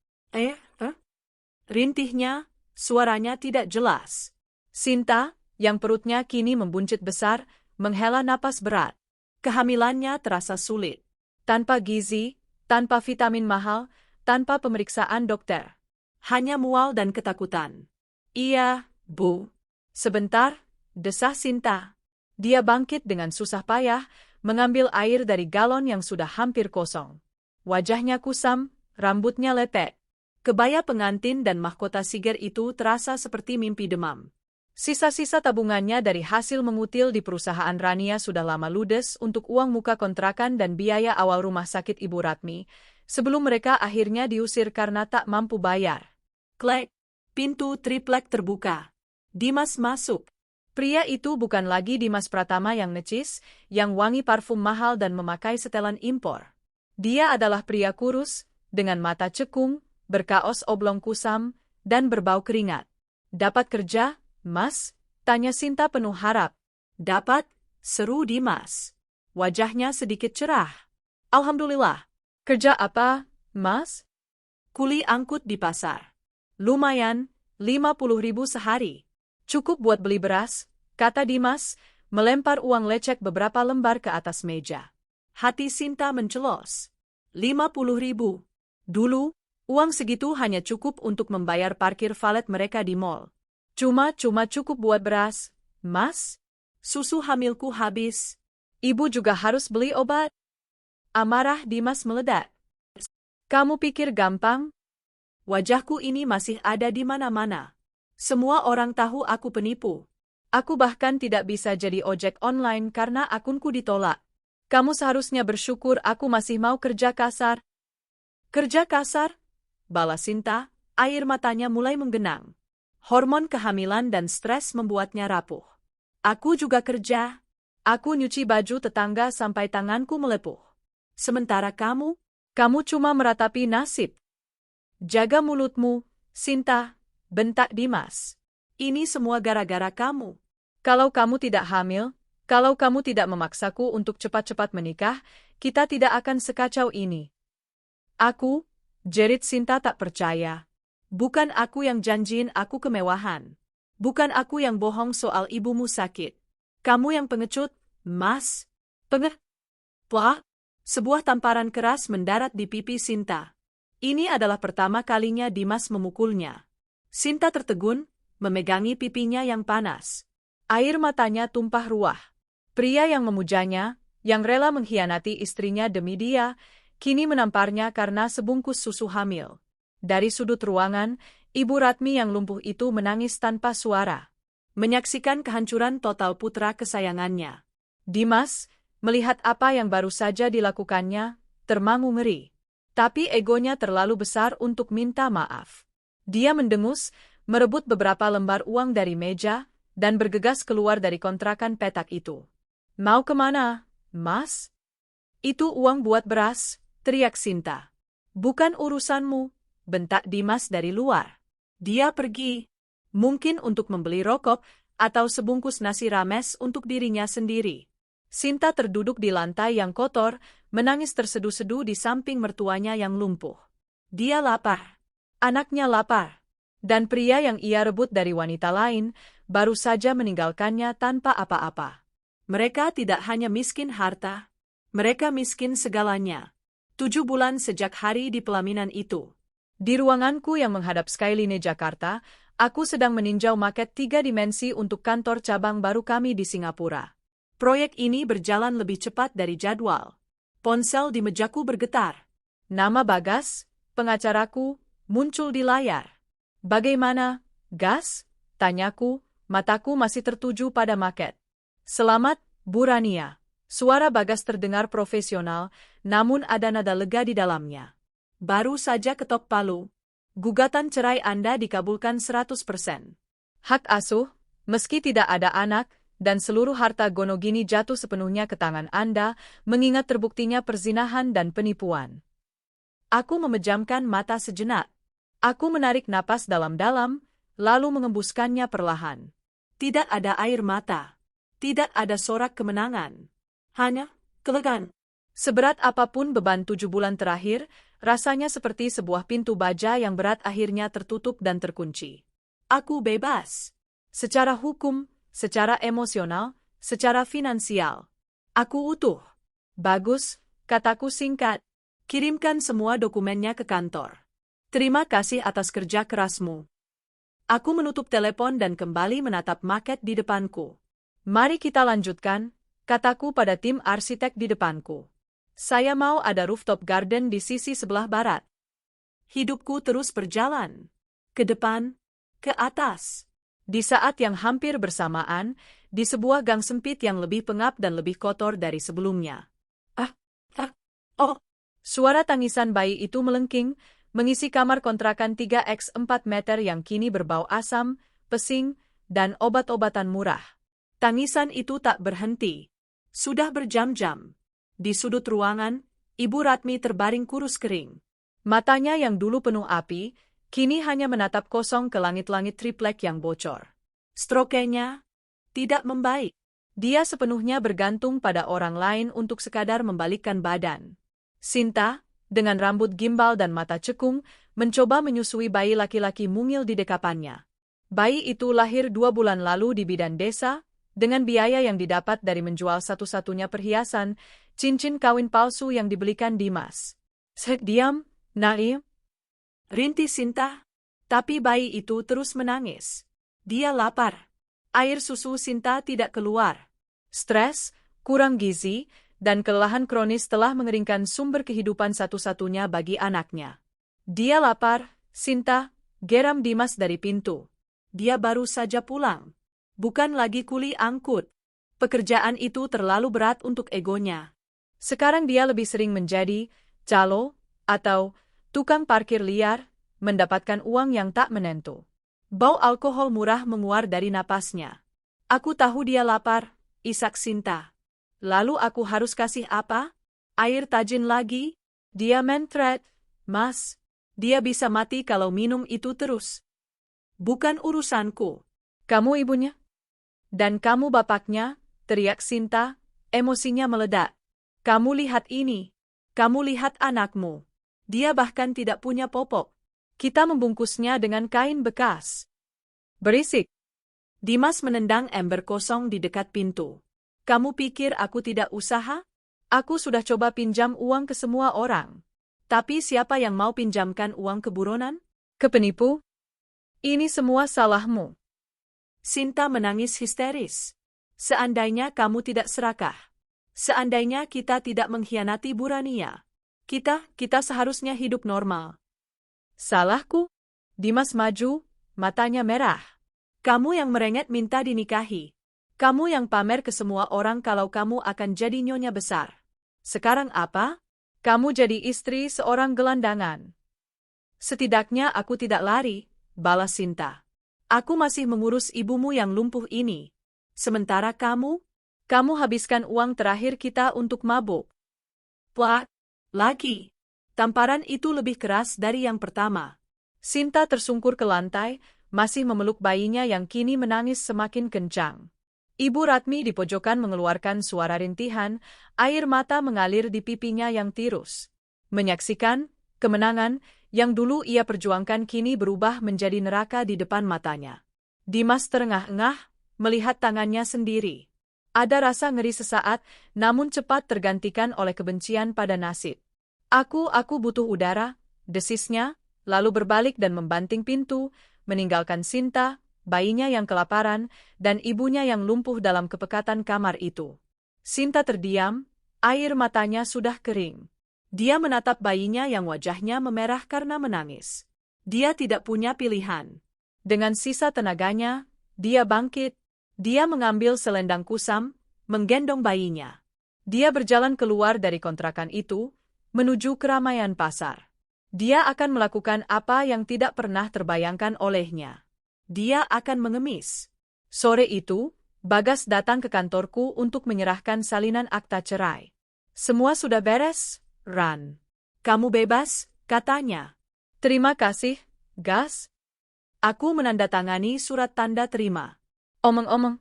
Rintihnya, suaranya tidak jelas. Sinta, yang perutnya kini membuncit besar, menghela napas berat. Kehamilannya terasa sulit. Tanpa gizi, tanpa vitamin mahal, tanpa pemeriksaan dokter. Hanya mual dan ketakutan. Iya, Bu. Sebentar, desah Sinta. Dia bangkit dengan susah payah, mengambil air dari galon yang sudah hampir kosong. Wajahnya kusam, rambutnya lepek. Kebaya pengantin dan mahkota siger itu terasa seperti mimpi demam. Sisa-sisa tabungannya dari hasil mengutil di perusahaan Rania sudah lama ludes untuk uang muka kontrakan dan biaya awal rumah sakit Ibu Ratmi, sebelum mereka akhirnya diusir karena tak mampu bayar. Klek, pintu triplek terbuka. Dimas masuk. Pria itu bukan lagi Dimas Pratama yang necis, yang wangi parfum mahal dan memakai setelan impor. Dia adalah pria kurus, dengan mata cekung, berkaos oblong kusam, dan berbau keringat. Dapat kerja, Mas? Tanya Sinta penuh harap. Dapat, seru Dimas. Wajahnya sedikit cerah. Alhamdulillah. Kerja apa, Mas? Kuli angkut di pasar. Lumayan, 50.000 sehari. Cukup buat beli beras, kata Dimas, melempar uang lecek beberapa lembar ke atas meja. Hati Sinta mencelos. 50.000. Dulu, uang segitu hanya cukup untuk membayar parkir valet mereka di mall. Cuma cukup buat beras, Mas. Susu hamilku habis. Ibu juga harus beli obat. Amarah Dimas meledak. Kamu pikir gampang? Wajahku ini masih ada di mana-mana. Semua orang tahu aku penipu. Aku bahkan tidak bisa jadi ojek online karena akunku ditolak. Kamu seharusnya bersyukur aku masih mau kerja kasar. Kerja kasar? Balas Sinta, air matanya mulai menggenang. Hormon kehamilan dan stres membuatnya rapuh. Aku juga kerja. Aku nyuci baju tetangga sampai tanganku melepuh. Sementara kamu cuma meratapi nasib. Jaga mulutmu, Sinta, bentak Dimas. Ini semua gara-gara kamu. Kalau kamu tidak hamil, kalau kamu tidak memaksaku untuk cepat-cepat menikah, kita tidak akan sekacau ini. Aku, jerit Sinta tak percaya. Bukan aku yang janjiin aku kemewahan. Bukan aku yang bohong soal ibumu sakit. Kamu yang pengecut, Mas. Wah, sebuah tamparan keras mendarat di pipi Sinta. Ini adalah pertama kalinya Dimas memukulnya. Sinta tertegun, memegangi pipinya yang panas. Air matanya tumpah ruah. Pria yang memujanya, yang rela mengkhianati istrinya demi dia, kini menamparnya karena sebungkus susu hamil. Dari sudut ruangan, Ibu Ratmi yang lumpuh itu menangis tanpa suara. Menyaksikan kehancuran total putra kesayangannya. Dimas, melihat apa yang baru saja dilakukannya, termangu-ngeri. Tapi egonya terlalu besar untuk minta maaf. Dia mendengus, merebut beberapa lembar uang dari meja, dan bergegas keluar dari kontrakan petak itu. Mau kemana, Mas? Itu uang buat beras, teriak Sinta. Bukan urusanmu, bentak Dimas dari luar. Dia pergi, mungkin untuk membeli rokok atau sebungkus nasi rames untuk dirinya sendiri. Sinta terduduk di lantai yang kotor, menangis terseduh-seduh di samping mertuanya yang lumpuh. Dia lapar. Anaknya lapar. Dan pria yang ia rebut dari wanita lain, baru saja meninggalkannya tanpa apa-apa. Mereka tidak hanya miskin harta, mereka miskin segalanya. 7 bulan sejak hari di pelaminan itu. Di ruanganku yang menghadap Skyline Jakarta, aku sedang meninjau maket 3 dimensi untuk kantor cabang baru kami di Singapura. Proyek ini berjalan lebih cepat dari jadwal. Ponsel di mejaku bergetar. Nama Bagas, pengacaraku, muncul di layar. Bagaimana, Gas? Tanyaku, mataku masih tertuju pada maket. Selamat, Bu Rania. Suara Bagas terdengar profesional, namun ada nada lega di dalamnya. Baru saja ketok palu. Gugatan cerai Anda dikabulkan 100%. Hak asuh, meski tidak ada anak, dan seluruh harta Gonogini jatuh sepenuhnya ke tangan Anda, mengingat terbuktinya perzinahan dan penipuan. Aku memejamkan mata sejenak. Aku menarik napas dalam-dalam, lalu mengembuskannya perlahan. Tidak ada air mata. Tidak ada sorak kemenangan. Hanya kelegaan. Seberat apapun beban 7 bulan terakhir, rasanya seperti sebuah pintu baja yang berat akhirnya tertutup dan terkunci. Aku bebas. Secara hukum, secara emosional, secara finansial. Aku utuh. Bagus, kataku singkat. Kirimkan semua dokumennya ke kantor. Terima kasih atas kerja kerasmu. Aku menutup telepon dan kembali menatap maket di depanku. Mari kita lanjutkan, kataku pada tim arsitek di depanku. Saya mau ada rooftop garden di sisi sebelah barat. Hidupku terus berjalan. Ke depan, ke atas. Di saat yang hampir bersamaan, di sebuah gang sempit yang lebih pengap dan lebih kotor dari sebelumnya. Oh! Suara tangisan bayi itu melengking, mengisi kamar kontrakan 3x4 meter yang kini berbau asam, pesing, dan obat-obatan murah. Tangisan itu tak berhenti. Sudah berjam-jam. Di sudut ruangan, Ibu Ratmi terbaring kurus kering. Matanya yang dulu penuh api, kini hanya menatap kosong ke langit-langit triplek yang bocor. Strokenya tidak membaik. Dia sepenuhnya bergantung pada orang lain untuk sekadar membalikkan badan. Sinta, dengan rambut gimbal dan mata cekung, mencoba menyusui bayi laki-laki mungil di dekapannya. Bayi itu lahir 2 bulan lalu di bidan desa, dengan biaya yang didapat dari menjual satu-satunya perhiasan, cincin kawin palsu yang dibelikan Dimas. Diam, Naim. Rinti Sinta. Tapi bayi itu terus menangis. Dia lapar. Air susu Sinta tidak keluar. Stres, kurang gizi, dan kelelahan kronis telah mengeringkan sumber kehidupan satu-satunya bagi anaknya. Dia lapar, Sinta, geram Dimas dari pintu. Dia baru saja pulang. Bukan lagi kuli angkut. Pekerjaan itu terlalu berat untuk egonya. Sekarang dia lebih sering menjadi calo atau tukang parkir liar, mendapatkan uang yang tak menentu. Bau alkohol murah menguar dari napasnya. Aku tahu dia lapar, isak Sinta. Lalu aku harus kasih apa? Air tajin lagi? Dia mentret, Mas. Dia bisa mati kalau minum itu terus. Bukan urusanku. Kamu ibunya? Dan kamu bapaknya, teriak Sinta, emosinya meledak. Kamu lihat ini. Kamu lihat anakmu. Dia bahkan tidak punya popok. Kita membungkusnya dengan kain bekas. Berisik. Dimas menendang ember kosong di dekat pintu. Kamu pikir aku tidak usaha? Aku sudah coba pinjam uang ke semua orang. Tapi siapa yang mau pinjamkan uang ke buronan? Ke penipu? Ini semua salahmu. Sinta menangis histeris. Seandainya kamu tidak serakah. Seandainya kita tidak mengkhianati Burania. Kita seharusnya hidup normal. Salahku? Dimas maju, matanya merah. Kamu yang merengek minta dinikahi. Kamu yang pamer ke semua orang kalau kamu akan jadi nyonya besar. Sekarang apa? Kamu jadi istri seorang gelandangan. Setidaknya aku tidak lari, balas Sinta. Aku masih mengurus ibumu yang lumpuh ini. Sementara kamu habiskan uang terakhir kita untuk mabuk. Plak, lagi. Tamparan itu lebih keras dari yang pertama. Sinta tersungkur ke lantai, masih memeluk bayinya yang kini menangis semakin kencang. Ibu Ratmi di pojokan mengeluarkan suara rintihan, air mata mengalir di pipinya yang tirus. Menyaksikan kemenangan yang dulu ia perjuangkan kini berubah menjadi neraka di depan matanya. Dimas terengah-engah, melihat tangannya sendiri. Ada rasa ngeri sesaat, namun cepat tergantikan oleh kebencian pada nasib. Aku butuh udara, desisnya, lalu berbalik dan membanting pintu, meninggalkan Sinta, bayinya yang kelaparan, dan ibunya yang lumpuh dalam kepekatan kamar itu. Sinta terdiam, air matanya sudah kering. Dia menatap bayinya yang wajahnya memerah karena menangis. Dia tidak punya pilihan. Dengan sisa tenaganya, dia bangkit. Dia mengambil selendang kusam, menggendong bayinya. Dia berjalan keluar dari kontrakan itu, menuju keramaian pasar. Dia akan melakukan apa yang tidak pernah terbayangkan olehnya. Dia akan mengemis. Sore itu, Bagas datang ke kantorku untuk menyerahkan salinan akta cerai. Semua sudah beres, Ran. Kamu bebas, katanya. Terima kasih, Gas. Aku menandatangani surat tanda terima. Omong-omong.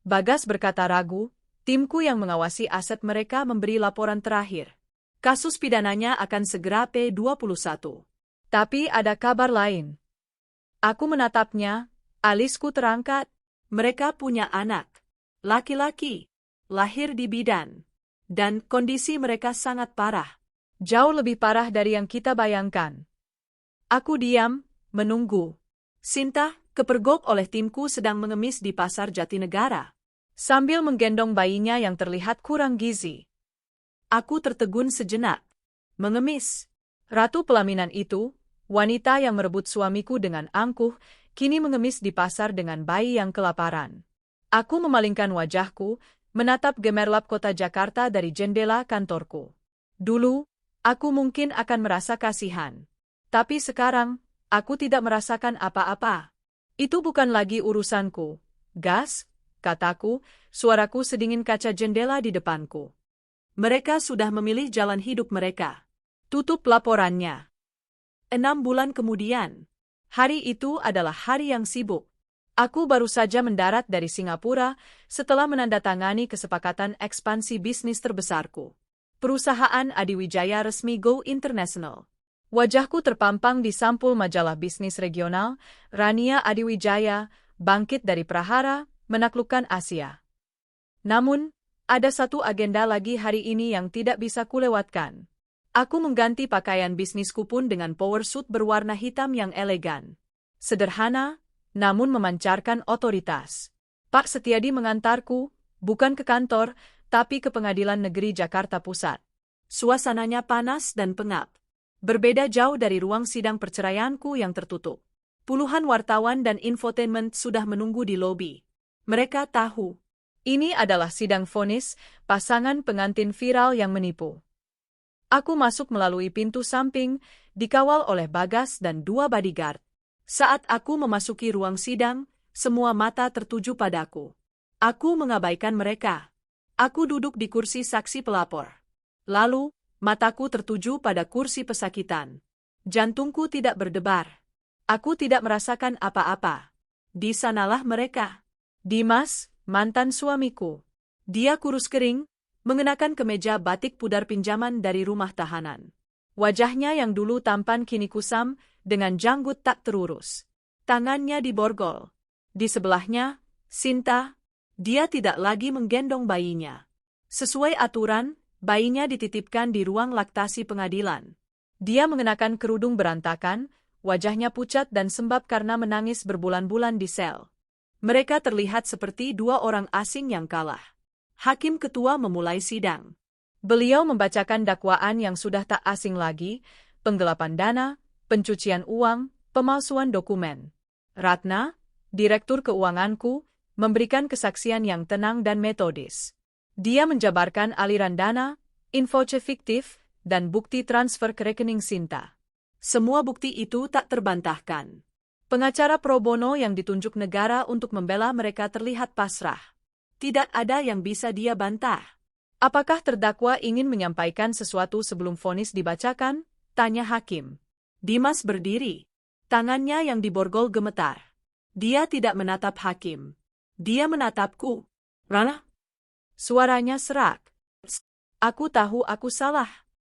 Bagas berkata ragu, timku yang mengawasi aset mereka memberi laporan terakhir. Kasus pidananya akan segera P21. Tapi ada kabar lain. Aku menatapnya, alisku terangkat. Mereka punya anak. Laki-laki. Lahir di bidan. Dan kondisi mereka sangat parah. Jauh lebih parah dari yang kita bayangkan. Aku diam, menunggu. Sinta, kepergok oleh timku sedang mengemis di pasar Jatinegara. Sambil menggendong bayinya yang terlihat kurang gizi. Aku tertegun sejenak. Mengemis. Ratu pelaminan itu, wanita yang merebut suamiku dengan angkuh, kini mengemis di pasar dengan bayi yang kelaparan. Aku memalingkan wajahku, menatap gemerlap kota Jakarta dari jendela kantorku. Dulu, aku mungkin akan merasa kasihan. Tapi sekarang, aku tidak merasakan apa-apa. Itu bukan lagi urusanku. Gas, kataku, suaraku sedingin kaca jendela di depanku. Mereka sudah memilih jalan hidup mereka. Tutup laporannya. 6 bulan kemudian. Hari itu adalah hari yang sibuk. Aku baru saja mendarat dari Singapura setelah menandatangani kesepakatan ekspansi bisnis terbesarku. Perusahaan Adiwijaya resmi Go International. Wajahku terpampang di sampul majalah bisnis regional, Rania Adiwijaya, bangkit dari prahara, menaklukkan Asia. Namun, ada satu agenda lagi hari ini yang tidak bisa kulewatkan. Aku mengganti pakaian bisnisku pun dengan power suit berwarna hitam yang elegan. Sederhana, namun memancarkan otoritas. Pak Setiadi mengantarku, bukan ke kantor, tapi ke Pengadilan Negeri Jakarta Pusat. Suasananya panas dan pengap. Berbeda jauh dari ruang sidang perceraianku yang tertutup. Puluhan wartawan dan infotainment sudah menunggu di lobi. Mereka tahu. Ini adalah sidang vonis, pasangan pengantin viral yang menipu. Aku masuk melalui pintu samping, dikawal oleh Bagas dan 2 bodyguard. Saat aku memasuki ruang sidang, semua mata tertuju padaku. Aku mengabaikan mereka. Aku duduk di kursi saksi pelapor. Lalu, mataku tertuju pada kursi pesakitan. Jantungku tidak berdebar. Aku tidak merasakan apa-apa. Di sanalah mereka. Dimas, mantan suamiku. Dia kurus kering, mengenakan kemeja batik pudar pinjaman dari rumah tahanan. Wajahnya yang dulu tampan kini kusam, dengan janggut tak terurus. Tangannya diborgol. Di sebelahnya, Sinta. Dia tidak lagi menggendong bayinya. Sesuai aturan, bayinya dititipkan di ruang laktasi pengadilan. Dia mengenakan kerudung berantakan, wajahnya pucat dan sembab karena menangis berbulan-bulan di sel. Mereka terlihat seperti 2 orang asing yang kalah. Hakim ketua memulai sidang. Beliau membacakan dakwaan yang sudah tak asing lagi, penggelapan dana, pencucian uang, pemalsuan dokumen. Ratna, direktur keuanganku, memberikan kesaksian yang tenang dan metodis. Dia menjabarkan aliran dana, info fiktif, dan bukti transfer ke rekening Sinta. Semua bukti itu tak terbantahkan. Pengacara pro bono yang ditunjuk negara untuk membela mereka terlihat pasrah. Tidak ada yang bisa dia bantah. Apakah terdakwa ingin menyampaikan sesuatu sebelum vonis dibacakan? Tanya hakim. Dimas berdiri. Tangannya yang diborgol gemetar. Dia tidak menatap hakim. Dia menatapku. Rana? Suaranya serak. Aku tahu aku salah.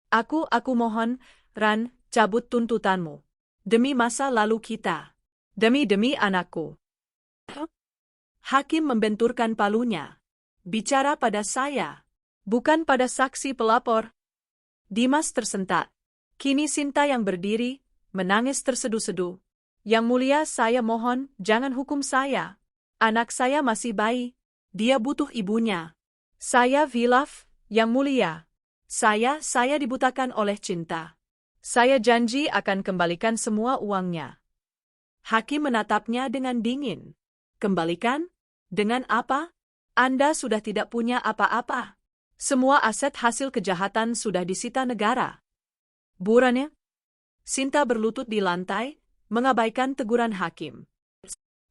Aku mohon, Ran, cabut tuntutanmu. Demi masa lalu kita. Demi anakku. Hakim membenturkan palunya. Bicara pada saya. Bukan pada saksi pelapor. Dimas tersentak. Kini Sinta yang berdiri, menangis terseduh-seduh. Yang mulia, saya mohon, jangan hukum saya. Anak saya masih bayi. Dia butuh ibunya. Saya hilaf, yang mulia. Saya dibutakan oleh cinta. Saya janji akan kembalikan semua uangnya. Hakim menatapnya dengan dingin. Kembalikan? Dengan apa? Anda sudah tidak punya apa-apa. Semua aset hasil kejahatan sudah disita negara. Burannya? Sinta berlutut di lantai, mengabaikan teguran hakim.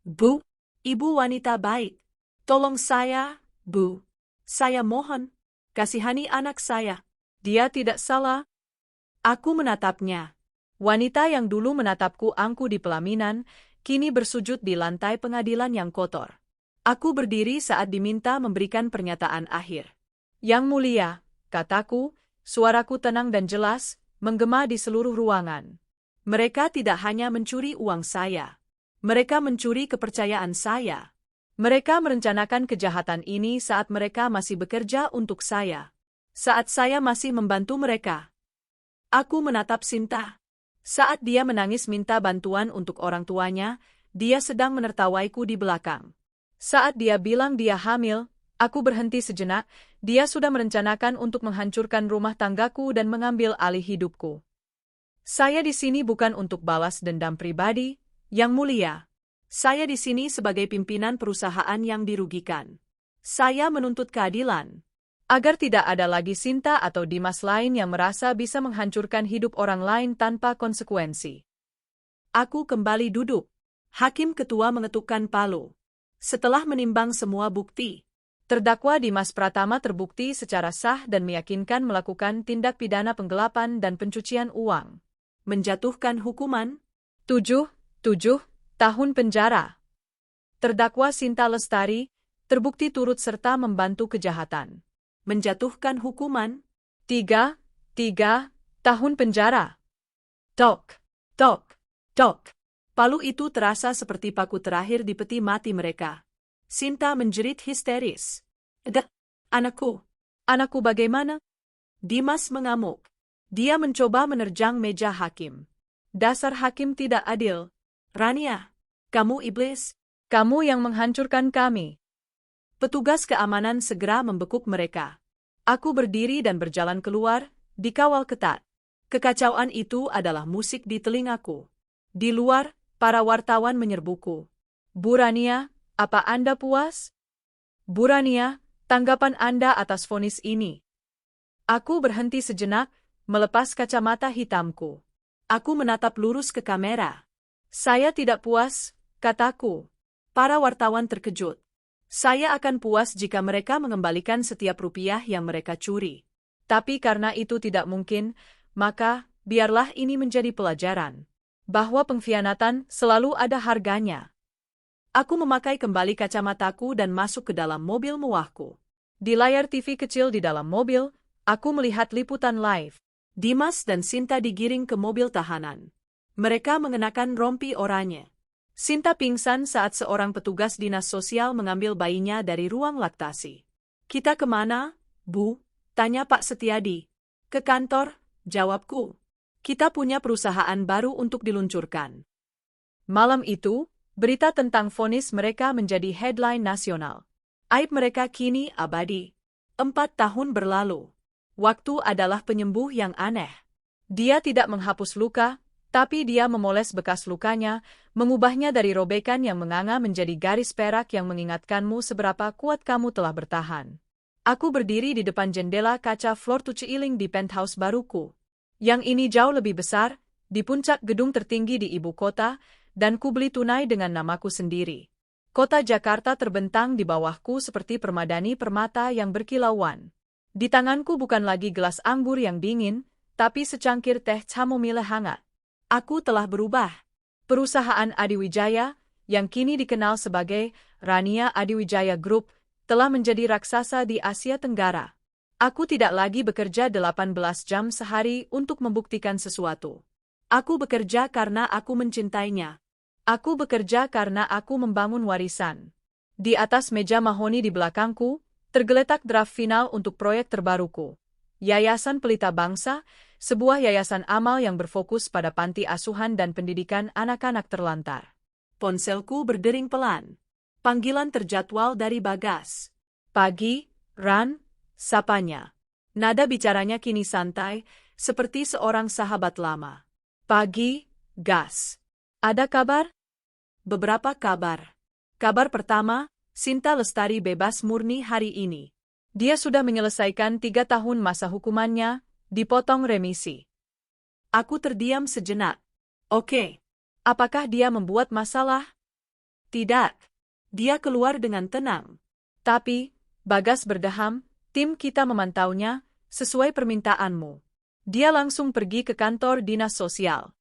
Bu, ibu wanita baik. Tolong saya, Bu. Saya mohon, kasihani anak saya. Dia tidak salah. Aku menatapnya. Wanita yang dulu menatapku angku di pelaminan, kini bersujud di lantai pengadilan yang kotor. Aku berdiri saat diminta memberikan pernyataan akhir. Yang mulia, kataku, suaraku tenang dan jelas, menggema di seluruh ruangan. Mereka tidak hanya mencuri uang saya. Mereka mencuri kepercayaan saya. Mereka merencanakan kejahatan ini saat mereka masih bekerja untuk saya. Saat saya masih membantu mereka. Aku menatap Sinta. Saat dia menangis minta bantuan untuk orang tuanya, dia sedang menertawaiku di belakang. Saat dia bilang dia hamil, aku berhenti sejenak, dia sudah merencanakan untuk menghancurkan rumah tanggaku dan mengambil alih hidupku. Saya di sini bukan untuk balas dendam pribadi, Yang Mulia. Saya di sini sebagai pimpinan perusahaan yang dirugikan. Saya menuntut keadilan. Agar tidak ada lagi Sinta atau Dimas lain yang merasa bisa menghancurkan hidup orang lain tanpa konsekuensi. Aku kembali duduk. Hakim ketua mengetukkan palu. Setelah menimbang semua bukti, terdakwa Dimas Pratama terbukti secara sah dan meyakinkan melakukan tindak pidana penggelapan dan pencucian uang. Menjatuhkan hukuman 7 tahun penjara. Terdakwa Sinta Lestari terbukti turut serta membantu kejahatan. Menjatuhkan hukuman 3 tahun penjara. Tok, tok, tok. Palu itu terasa seperti paku terakhir di peti mati mereka. Sinta menjerit histeris. Anakku. Anakku bagaimana? Dimas mengamuk. Dia mencoba menerjang meja hakim. Dasar hakim tidak adil. Rania, kamu iblis. Kamu yang menghancurkan kami. Petugas keamanan segera membekuk mereka. Aku berdiri dan berjalan keluar, dikawal ketat. Kekacauan itu adalah musik di telingaku. Di luar, para wartawan menyerbuku. Bu Rania, apa Anda puas? Bu Rania, tanggapan Anda atas vonis ini? Aku berhenti sejenak, melepas kacamata hitamku. Aku menatap lurus ke kamera. Saya tidak puas, kataku. Para wartawan terkejut. Saya akan puas jika mereka mengembalikan setiap rupiah yang mereka curi. Tapi karena itu tidak mungkin, maka biarlah ini menjadi pelajaran. Bahwa pengkhianatan selalu ada harganya. Aku memakai kembali kacamataku dan masuk ke dalam mobil mewahku. Di layar TV kecil di dalam mobil, aku melihat liputan live. Dimas dan Sinta digiring ke mobil tahanan. Mereka mengenakan rompi oranye. Sinta pingsan saat seorang petugas dinas sosial mengambil bayinya dari ruang laktasi. Kita kemana, Bu? Tanya Pak Setiadi. Ke kantor, jawabku. Kita punya perusahaan baru untuk diluncurkan. Malam itu, berita tentang vonis mereka menjadi headline nasional. Aib mereka kini abadi. 4 tahun berlalu. Waktu adalah penyembuh yang aneh. Dia tidak menghapus luka, tapi dia memoles bekas lukanya, mengubahnya dari robekan yang menganga menjadi garis perak yang mengingatkanmu seberapa kuat kamu telah bertahan. Aku berdiri di depan jendela kaca floor to ceiling di penthouse baruku. Yang ini jauh lebih besar, di puncak gedung tertinggi di ibu kota, dan kubeli tunai dengan namaku sendiri. Kota Jakarta terbentang di bawahku seperti permadani permata yang berkilauan. Di tanganku bukan lagi gelas anggur yang dingin, tapi secangkir teh chamomile hangat. Aku telah berubah. Perusahaan Adiwijaya, yang kini dikenal sebagai Rania Adiwijaya Group, telah menjadi raksasa di Asia Tenggara. Aku tidak lagi bekerja 18 jam sehari untuk membuktikan sesuatu. Aku bekerja karena aku mencintainya. Aku bekerja karena aku membangun warisan. Di atas meja mahoni di belakangku, tergeletak draft final untuk proyek terbaruku. Yayasan Pelita Bangsa, sebuah yayasan amal yang berfokus pada panti asuhan dan pendidikan anak-anak terlantar. Ponselku berdering pelan. Panggilan terjadwal dari Bagas. Pagi, Ran, sapanya. Nada bicaranya kini santai, seperti seorang sahabat lama. Pagi, Gas. Ada kabar? Beberapa kabar. Kabar pertama, Sinta Lestari bebas murni hari ini. Dia sudah menyelesaikan 3 tahun masa hukumannya, dipotong remisi. Aku terdiam sejenak. Oke. Apakah dia membuat masalah? Tidak. Dia keluar dengan tenang. Tapi, Bagas berdeham, tim kita memantaunya, sesuai permintaanmu. Dia langsung pergi ke kantor dinas sosial.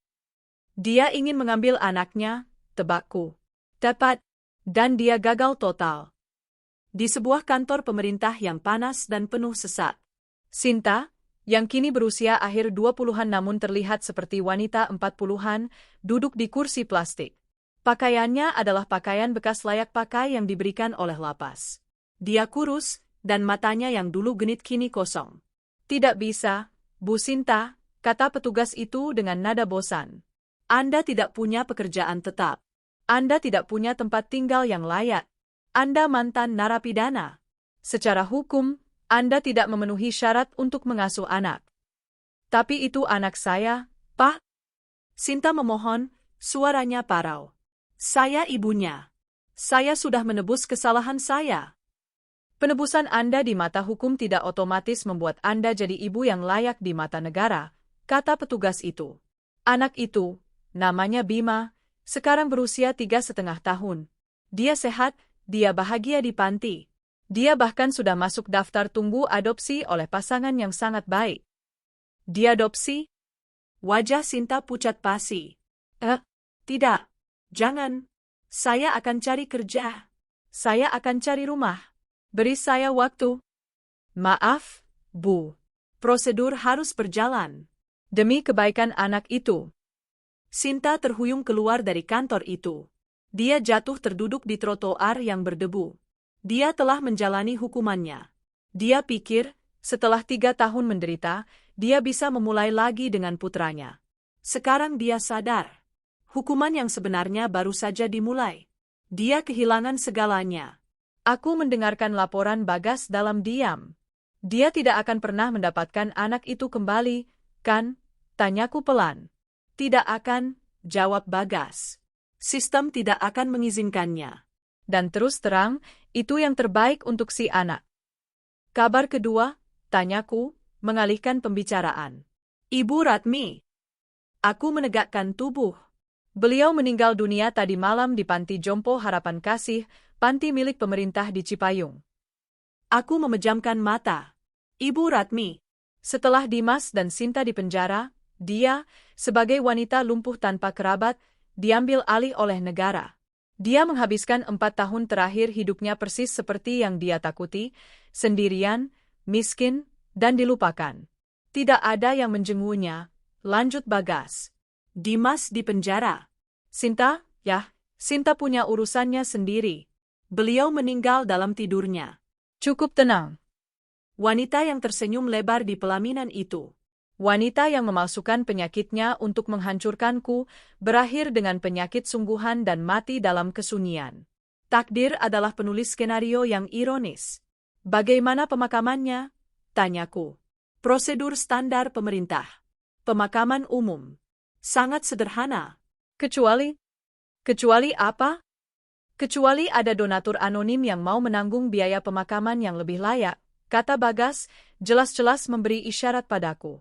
Dia ingin mengambil anaknya, tebakku. Tepat, dan dia gagal total. Di sebuah kantor pemerintah yang panas dan penuh sesak. Sinta, yang kini berusia akhir 20-an namun terlihat seperti wanita 40-an, duduk di kursi plastik. Pakaiannya adalah pakaian bekas layak pakai yang diberikan oleh lapas. Dia kurus, dan matanya yang dulu genit kini kosong. Tidak bisa, Bu Sinta, kata petugas itu dengan nada bosan. Anda tidak punya pekerjaan tetap. Anda tidak punya tempat tinggal yang layak. Anda mantan narapidana. Secara hukum, Anda tidak memenuhi syarat untuk mengasuh anak. Tapi itu anak saya, Pak. Sinta memohon, suaranya parau. Saya ibunya. Saya sudah menebus kesalahan saya. Penebusan Anda di mata hukum tidak otomatis membuat Anda jadi ibu yang layak di mata negara, kata petugas itu. Anak itu, namanya Bima, sekarang berusia 3,5 tahun. Dia sehat, dia bahagia di panti. Dia bahkan sudah masuk daftar tunggu adopsi oleh pasangan yang sangat baik. Diadopsi? Wajah Sinta pucat pasi. Tidak. Jangan. Saya akan cari kerja. Saya akan cari rumah. Beri saya waktu. Maaf, Bu. Prosedur harus berjalan. Demi kebaikan anak itu. Sinta terhuyung keluar dari kantor itu. Dia jatuh terduduk di trotoar yang berdebu. Dia telah menjalani hukumannya. Dia pikir, setelah 3 tahun menderita, dia bisa memulai lagi dengan putranya. Sekarang dia sadar. Hukuman yang sebenarnya baru saja dimulai. Dia kehilangan segalanya. Aku mendengarkan laporan Bagas dalam diam. Dia tidak akan pernah mendapatkan anak itu kembali, kan? Tanyaku pelan. Tidak akan, jawab Bagas. Sistem tidak akan mengizinkannya. Dan terus terang, itu yang terbaik untuk si anak. Kabar kedua, tanyaku, mengalihkan pembicaraan. Ibu Ratmi. Aku menegakkan tubuh. Beliau meninggal dunia tadi malam di Panti Jompo Harapan Kasih, panti milik pemerintah di Cipayung. Aku memejamkan mata. Ibu Ratmi. Setelah Dimas dan Sinta dipenjara, dia, sebagai wanita lumpuh tanpa kerabat, diambil alih oleh negara. Dia menghabiskan 4 tahun terakhir hidupnya persis seperti yang dia takuti, sendirian, miskin, dan dilupakan. Tidak ada yang menjenguknya, lanjut Bagas. Dimas dipenjara. Sinta, Sinta punya urusannya sendiri. Beliau meninggal dalam tidurnya. Cukup tenang. Wanita yang tersenyum lebar di pelaminan itu. Wanita yang memalsukan penyakitnya untuk menghancurkanku, berakhir dengan penyakit sungguhan dan mati dalam kesunyian. Takdir adalah penulis skenario yang ironis. Bagaimana pemakamannya? Tanyaku. Prosedur standar pemerintah. Pemakaman umum. Sangat sederhana. Kecuali apa? Kecuali ada donatur anonim yang mau menanggung biaya pemakaman yang lebih layak, kata Bagas, jelas-jelas memberi isyarat padaku.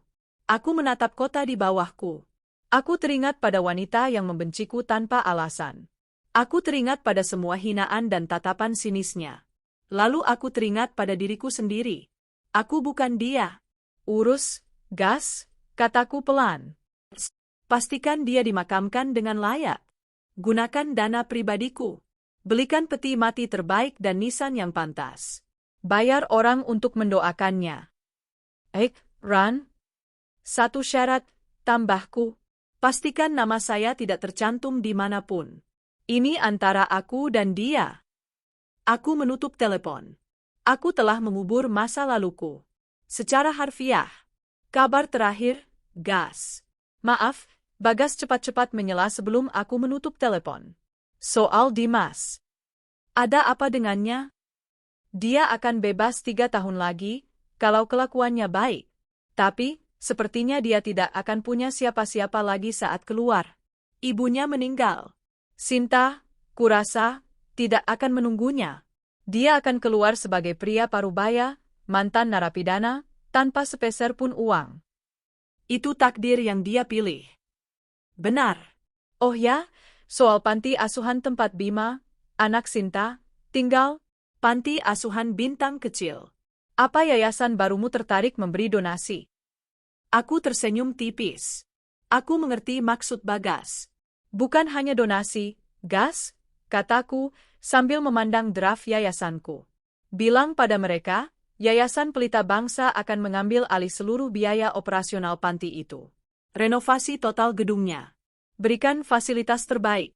Aku menatap kota di bawahku. Aku teringat pada wanita yang membenciku tanpa alasan. Aku teringat pada semua hinaan dan tatapan sinisnya. Lalu aku teringat pada diriku sendiri. Aku bukan dia. Urus, gas, kataku pelan. Pastikan dia dimakamkan dengan layak. Gunakan dana pribadiku. Belikan peti mati terbaik dan nisan yang pantas. Bayar orang untuk mendoakannya. Ran. 1 syarat, tambahku. Pastikan nama saya tidak tercantum di manapun. Ini antara aku dan dia. Aku menutup telepon. Aku telah mengubur masa laluku. Secara harfiah. Kabar terakhir, gas. Maaf, Bagas cepat-cepat menyela sebelum aku menutup telepon. Soal Dimas. Ada apa dengannya? Dia akan bebas 3 tahun lagi, kalau kelakuannya baik. Tapi, sepertinya dia tidak akan punya siapa-siapa lagi saat keluar. Ibunya meninggal. Sinta, kurasa, tidak akan menunggunya. Dia akan keluar sebagai pria parubaya, mantan narapidana, tanpa sepeser pun uang. Itu takdir yang dia pilih. Benar. Oh ya, soal panti asuhan tempat Bima, anak Sinta, tinggal, panti asuhan bintang kecil. Apa yayasan barumu tertarik memberi donasi? Aku tersenyum tipis. Aku mengerti maksud Bagas. Bukan hanya donasi, gas, kataku, sambil memandang draft yayasanku. Bilang pada mereka, Yayasan Pelita Bangsa akan mengambil alih seluruh biaya operasional panti itu. Renovasi total gedungnya. Berikan fasilitas terbaik.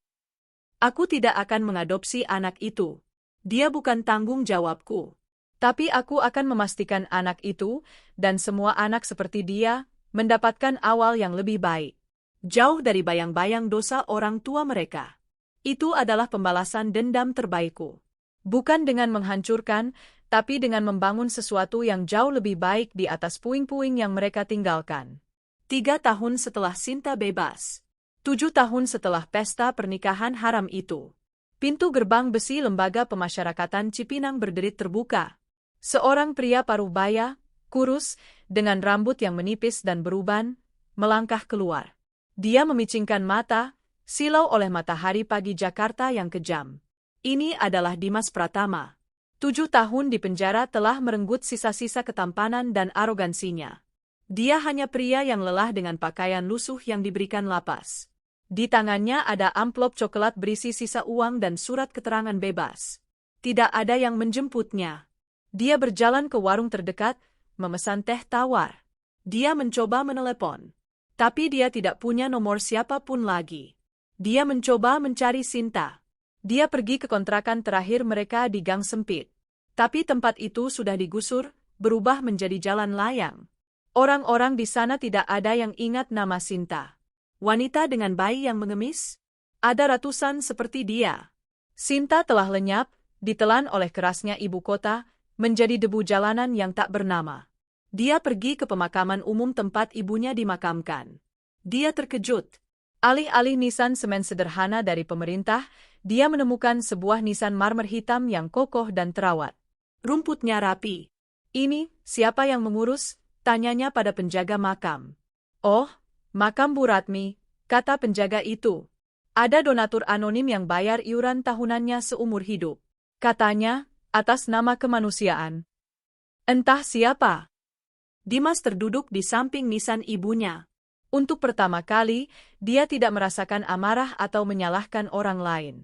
Aku tidak akan mengadopsi anak itu. Dia bukan tanggung jawabku. Tapi aku akan memastikan anak itu, dan semua anak seperti dia, mendapatkan awal yang lebih baik. Jauh dari bayang-bayang dosa orang tua mereka. Itu adalah pembalasan dendam terbaikku. Bukan dengan menghancurkan, tapi dengan membangun sesuatu yang jauh lebih baik di atas puing-puing yang mereka tinggalkan. 3 tahun setelah Sinta bebas. 7 tahun setelah pesta pernikahan haram itu. Pintu gerbang besi lembaga pemasyarakatan Cipinang berderit terbuka. Seorang pria paruh baya, kurus, dengan rambut yang menipis dan beruban, melangkah keluar. Dia memicingkan mata, silau oleh matahari pagi Jakarta yang kejam. Ini adalah Dimas Pratama. 7 tahun di penjara telah merenggut sisa-sisa ketampanan dan arogansinya. Dia hanya pria yang lelah dengan pakaian lusuh yang diberikan lapas. Di tangannya ada amplop coklat berisi sisa uang dan surat keterangan bebas. Tidak ada yang menjemputnya. Dia berjalan ke warung terdekat, memesan teh tawar. Dia mencoba menelepon. Tapi dia tidak punya nomor siapapun lagi. Dia mencoba mencari Sinta. Dia pergi ke kontrakan terakhir mereka di gang sempit. Tapi tempat itu sudah digusur, berubah menjadi jalan layang. Orang-orang di sana tidak ada yang ingat nama Sinta. Wanita dengan bayi yang mengemis? Ada ratusan seperti dia. Sinta telah lenyap, ditelan oleh kerasnya ibu kota, menjadi debu jalanan yang tak bernama. Dia pergi ke pemakaman umum tempat ibunya dimakamkan. Dia terkejut. Alih-alih nisan semen sederhana dari pemerintah, dia menemukan sebuah nisan marmer hitam yang kokoh dan terawat. Rumputnya rapi. Ini, siapa yang mengurus? Tanyanya pada penjaga makam. Oh, makam Bu Ratmi, kata penjaga itu. Ada donatur anonim yang bayar iuran tahunannya seumur hidup. Katanya, atas nama kemanusiaan. Entah siapa. Dimas terduduk di samping nisan ibunya. Untuk pertama kali, dia tidak merasakan amarah atau menyalahkan orang lain.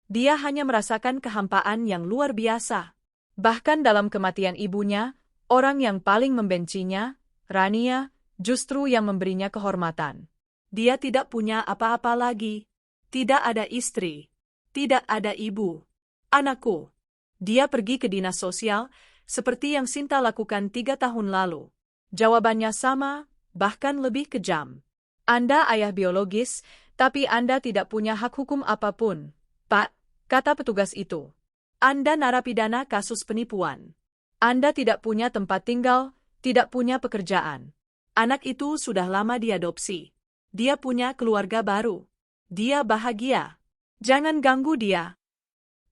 Dia hanya merasakan kehampaan yang luar biasa. Bahkan dalam kematian ibunya, orang yang paling membencinya, Rania, justru yang memberinya kehormatan. Dia tidak punya apa-apa lagi. Tidak ada istri. Tidak ada ibu. Anakku. Dia pergi ke dinas sosial, seperti yang Sinta lakukan 3 tahun lalu. Jawabannya sama, bahkan lebih kejam. Anda ayah biologis, tapi Anda tidak punya hak hukum apapun, Pak, kata petugas itu. Anda narapidana kasus penipuan. Anda tidak punya tempat tinggal, tidak punya pekerjaan. Anak itu sudah lama diadopsi. Dia punya keluarga baru. Dia bahagia. Jangan ganggu dia.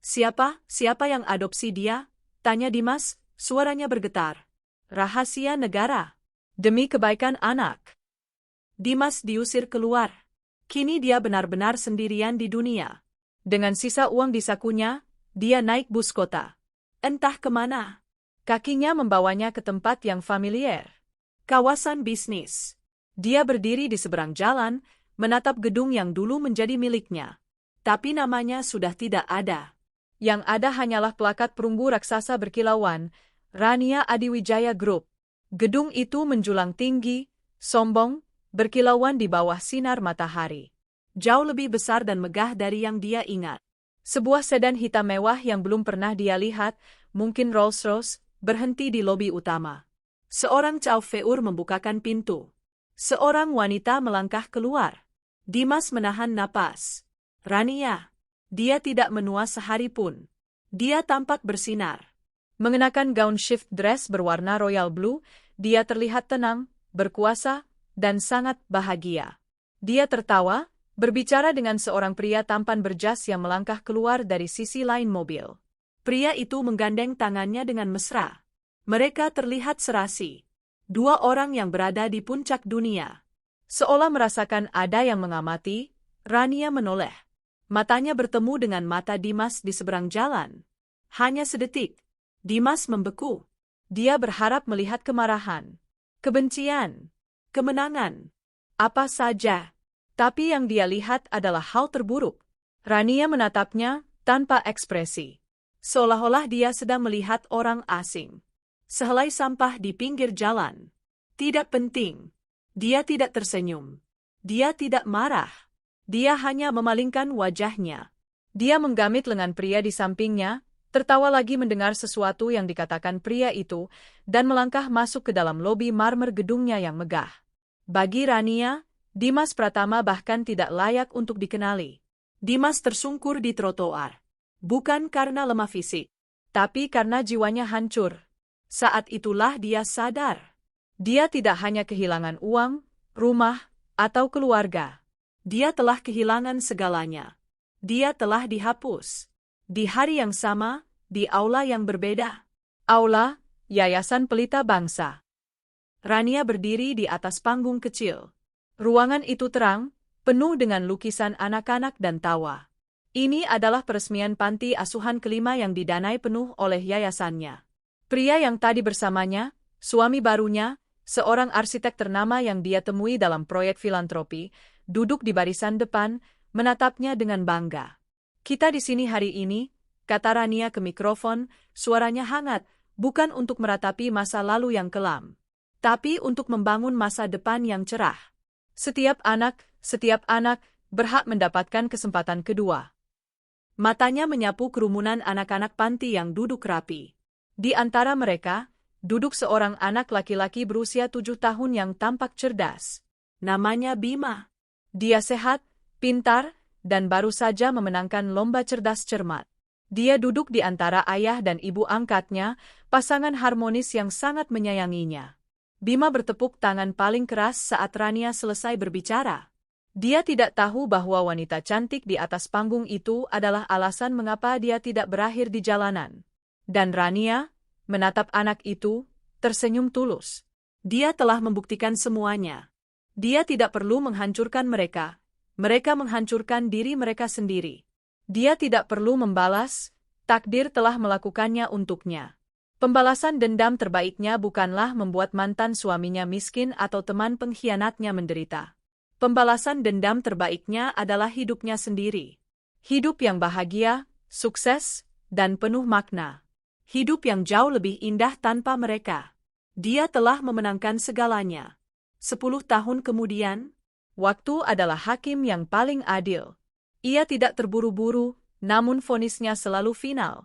Siapa yang adopsi dia? Tanya Dimas, suaranya bergetar. Rahasia negara. Demi kebaikan anak. Dimas diusir keluar. Kini dia benar-benar sendirian di dunia. Dengan sisa uang di sakunya, dia naik bus kota. Entah kemana. Kakinya membawanya ke tempat yang familiar. Kawasan bisnis. Dia berdiri di seberang jalan, menatap gedung yang dulu menjadi miliknya. Tapi namanya sudah tidak ada. Yang ada hanyalah plakat perunggu raksasa berkilauan, Rania Adiwijaya Group. Gedung itu menjulang tinggi, sombong, berkilauan di bawah sinar matahari. Jauh lebih besar dan megah dari yang dia ingat. Sebuah sedan hitam mewah yang belum pernah dia lihat, mungkin Rolls-Royce, berhenti di lobi utama. Seorang chauffeur membukakan pintu. Seorang wanita melangkah keluar. Dimas menahan napas. Rania. Dia tidak menua sehari pun. Dia tampak bersinar. Mengenakan gaun shift dress berwarna royal blue, dia terlihat tenang, berkuasa, dan sangat bahagia. Dia tertawa, berbicara dengan seorang pria tampan berjas yang melangkah keluar dari sisi lain mobil. Pria itu menggandeng tangannya dengan mesra. Mereka terlihat serasi. 2 orang yang berada di puncak dunia. Seolah merasakan ada yang mengamati, Rania menoleh. Matanya bertemu dengan mata Dimas di seberang jalan. Hanya sedetik. Dimas membeku. Dia berharap melihat kemarahan, kebencian, kemenangan, apa saja. Tapi yang dia lihat adalah hal terburuk. Rania menatapnya tanpa ekspresi. Seolah-olah dia sedang melihat orang asing. Sehelai sampah di pinggir jalan. Tidak penting. Dia tidak tersenyum. Dia tidak marah. Dia hanya memalingkan wajahnya. Dia menggamit lengan pria di sampingnya, tertawa lagi mendengar sesuatu yang dikatakan pria itu, dan melangkah masuk ke dalam lobi marmer gedungnya yang megah. Bagi Rania, Dimas Pratama bahkan tidak layak untuk dikenali. Dimas tersungkur di trotoar. Bukan karena lemah fisik, tapi karena jiwanya hancur. Saat itulah dia sadar. Dia tidak hanya kehilangan uang, rumah, atau keluarga. Dia telah kehilangan segalanya. Dia telah dihapus. Di hari yang sama, di aula yang berbeda. Aula, Yayasan Pelita Bangsa. Rania berdiri di atas panggung kecil. Ruangan itu terang, penuh dengan lukisan anak-anak dan tawa. Ini adalah peresmian panti asuhan kelima yang didanai penuh oleh yayasannya. Pria yang tadi bersamanya, suami barunya, seorang arsitek ternama yang dia temui dalam proyek filantropi, duduk di barisan depan, menatapnya dengan bangga. Kita di sini hari ini, kata Rania ke mikrofon, suaranya hangat, bukan untuk meratapi masa lalu yang kelam, tapi untuk membangun masa depan yang cerah. Setiap anak berhak mendapatkan kesempatan kedua. Matanya menyapu kerumunan anak-anak panti yang duduk rapi. Di antara mereka, duduk seorang anak laki-laki berusia 7 tahun yang tampak cerdas. Namanya Bima. Dia sehat, pintar, dan baru saja memenangkan lomba cerdas cermat. Dia duduk di antara ayah dan ibu angkatnya, pasangan harmonis yang sangat menyayanginya. Bima bertepuk tangan paling keras saat Rania selesai berbicara. Dia tidak tahu bahwa wanita cantik di atas panggung itu adalah alasan mengapa dia tidak berakhir di jalanan. Dan Rania, menatap anak itu, tersenyum tulus. Dia telah membuktikan semuanya. Dia tidak perlu menghancurkan mereka. Mereka menghancurkan diri mereka sendiri. Dia tidak perlu membalas, takdir telah melakukannya untuknya. Pembalasan dendam terbaiknya bukanlah membuat mantan suaminya miskin atau teman pengkhianatnya menderita. Pembalasan dendam terbaiknya adalah hidupnya sendiri. Hidup yang bahagia, sukses, dan penuh makna. Hidup yang jauh lebih indah tanpa mereka. Dia telah memenangkan segalanya. 10 tahun kemudian, waktu adalah hakim yang paling adil. Ia tidak terburu-buru, namun vonisnya selalu final.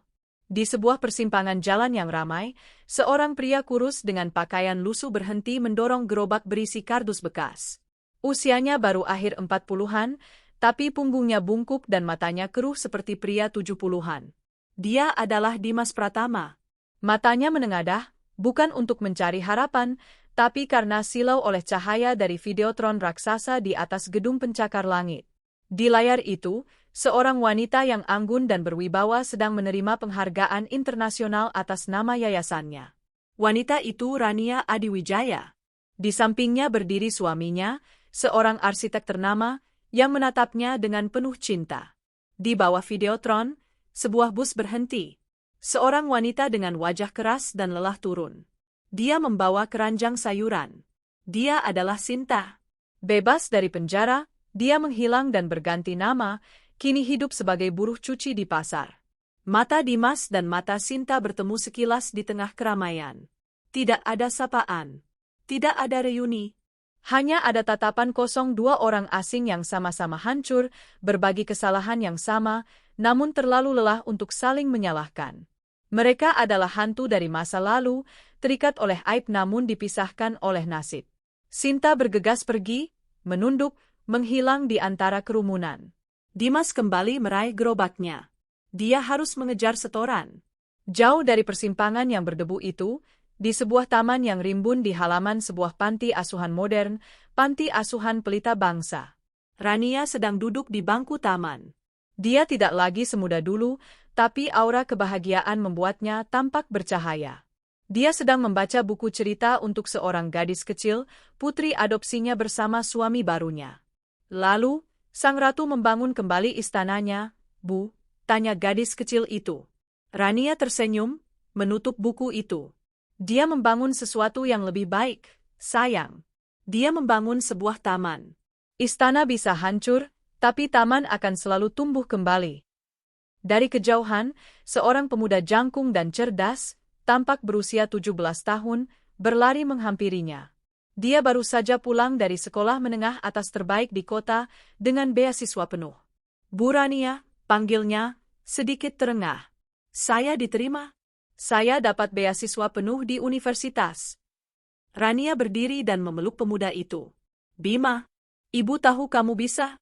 Di sebuah persimpangan jalan yang ramai, seorang pria kurus dengan pakaian lusuh berhenti mendorong gerobak berisi kardus bekas. Usianya baru akhir 40-an, tapi punggungnya bungkuk dan matanya keruh seperti pria 70-an. Dia adalah Dimas Pratama. Matanya menengadah, bukan untuk mencari harapan, tapi karena silau oleh cahaya dari videotron raksasa di atas gedung pencakar langit. Di layar itu, seorang wanita yang anggun dan berwibawa sedang menerima penghargaan internasional atas nama yayasannya. Wanita itu Rania Adiwijaya. Di sampingnya berdiri suaminya, seorang arsitek ternama, yang menatapnya dengan penuh cinta. Di bawah videotron, sebuah bus berhenti. Seorang wanita dengan wajah keras dan lelah turun. Dia membawa keranjang sayuran. Dia adalah Sinta. Bebas dari penjara, dia menghilang dan berganti nama, kini hidup sebagai buruh cuci di pasar. Mata Dimas dan mata Sinta bertemu sekilas di tengah keramaian. Tidak ada sapaan. Tidak ada reuni. Hanya ada tatapan kosong dua orang asing yang sama-sama hancur, berbagi kesalahan yang sama, namun terlalu lelah untuk saling menyalahkan. Mereka adalah hantu dari masa lalu, terikat oleh aib namun dipisahkan oleh nasib. Sinta bergegas pergi, menunduk, menghilang di antara kerumunan. Dimas kembali meraih gerobaknya. Dia harus mengejar setoran. Jauh dari persimpangan yang berdebu itu, di sebuah taman yang rimbun di halaman sebuah panti asuhan modern, Panti Asuhan Pelita Bangsa. Rania sedang duduk di bangku taman. Dia tidak lagi semuda dulu, tapi aura kebahagiaan membuatnya tampak bercahaya. Dia sedang membaca buku cerita untuk seorang gadis kecil, putri adopsinya bersama suami barunya. Lalu, sang ratu membangun kembali istananya. "Bu?" tanya gadis kecil itu. Rania tersenyum, menutup buku itu. Dia membangun sesuatu yang lebih baik, sayang. Dia membangun sebuah taman. Istana bisa hancur, tapi taman akan selalu tumbuh kembali. Dari kejauhan, seorang pemuda jangkung dan cerdas, tampak berusia 17 tahun, berlari menghampirinya. Dia baru saja pulang dari sekolah menengah atas terbaik di kota dengan beasiswa penuh. "Bu Rania," panggilnya, sedikit terengah. "Saya diterima. Saya dapat beasiswa penuh di universitas." Rania berdiri dan memeluk pemuda itu. Bima, ibu tahu kamu bisa.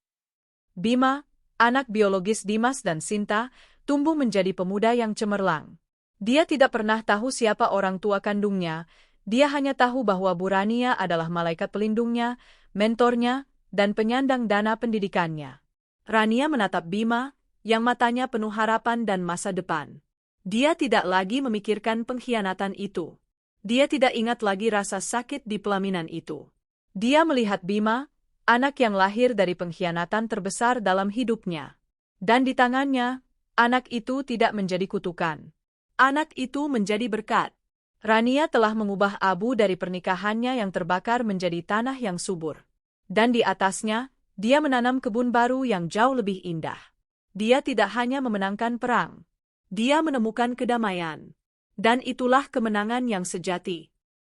Bima, anak biologis Dimas dan Sinta, tumbuh menjadi pemuda yang cemerlang. Dia tidak pernah tahu siapa orang tua kandungnya, dia hanya tahu bahwa Bu Rania adalah malaikat pelindungnya, mentornya, dan penyandang dana pendidikannya. Rania menatap Bima, yang matanya penuh harapan dan masa depan. Dia tidak lagi memikirkan pengkhianatan itu. Dia tidak ingat lagi rasa sakit di pelaminan itu. Dia melihat Bima, anak yang lahir dari pengkhianatan terbesar dalam hidupnya. Dan di tangannya, anak itu tidak menjadi kutukan. Anak itu menjadi berkat. Rania telah mengubah abu dari pernikahannya yang terbakar menjadi tanah yang subur. Dan di atasnya, dia menanam kebun baru yang jauh lebih indah. Dia tidak hanya memenangkan perang. Dia menemukan kedamaian. Dan itulah kemenangan yang sejati.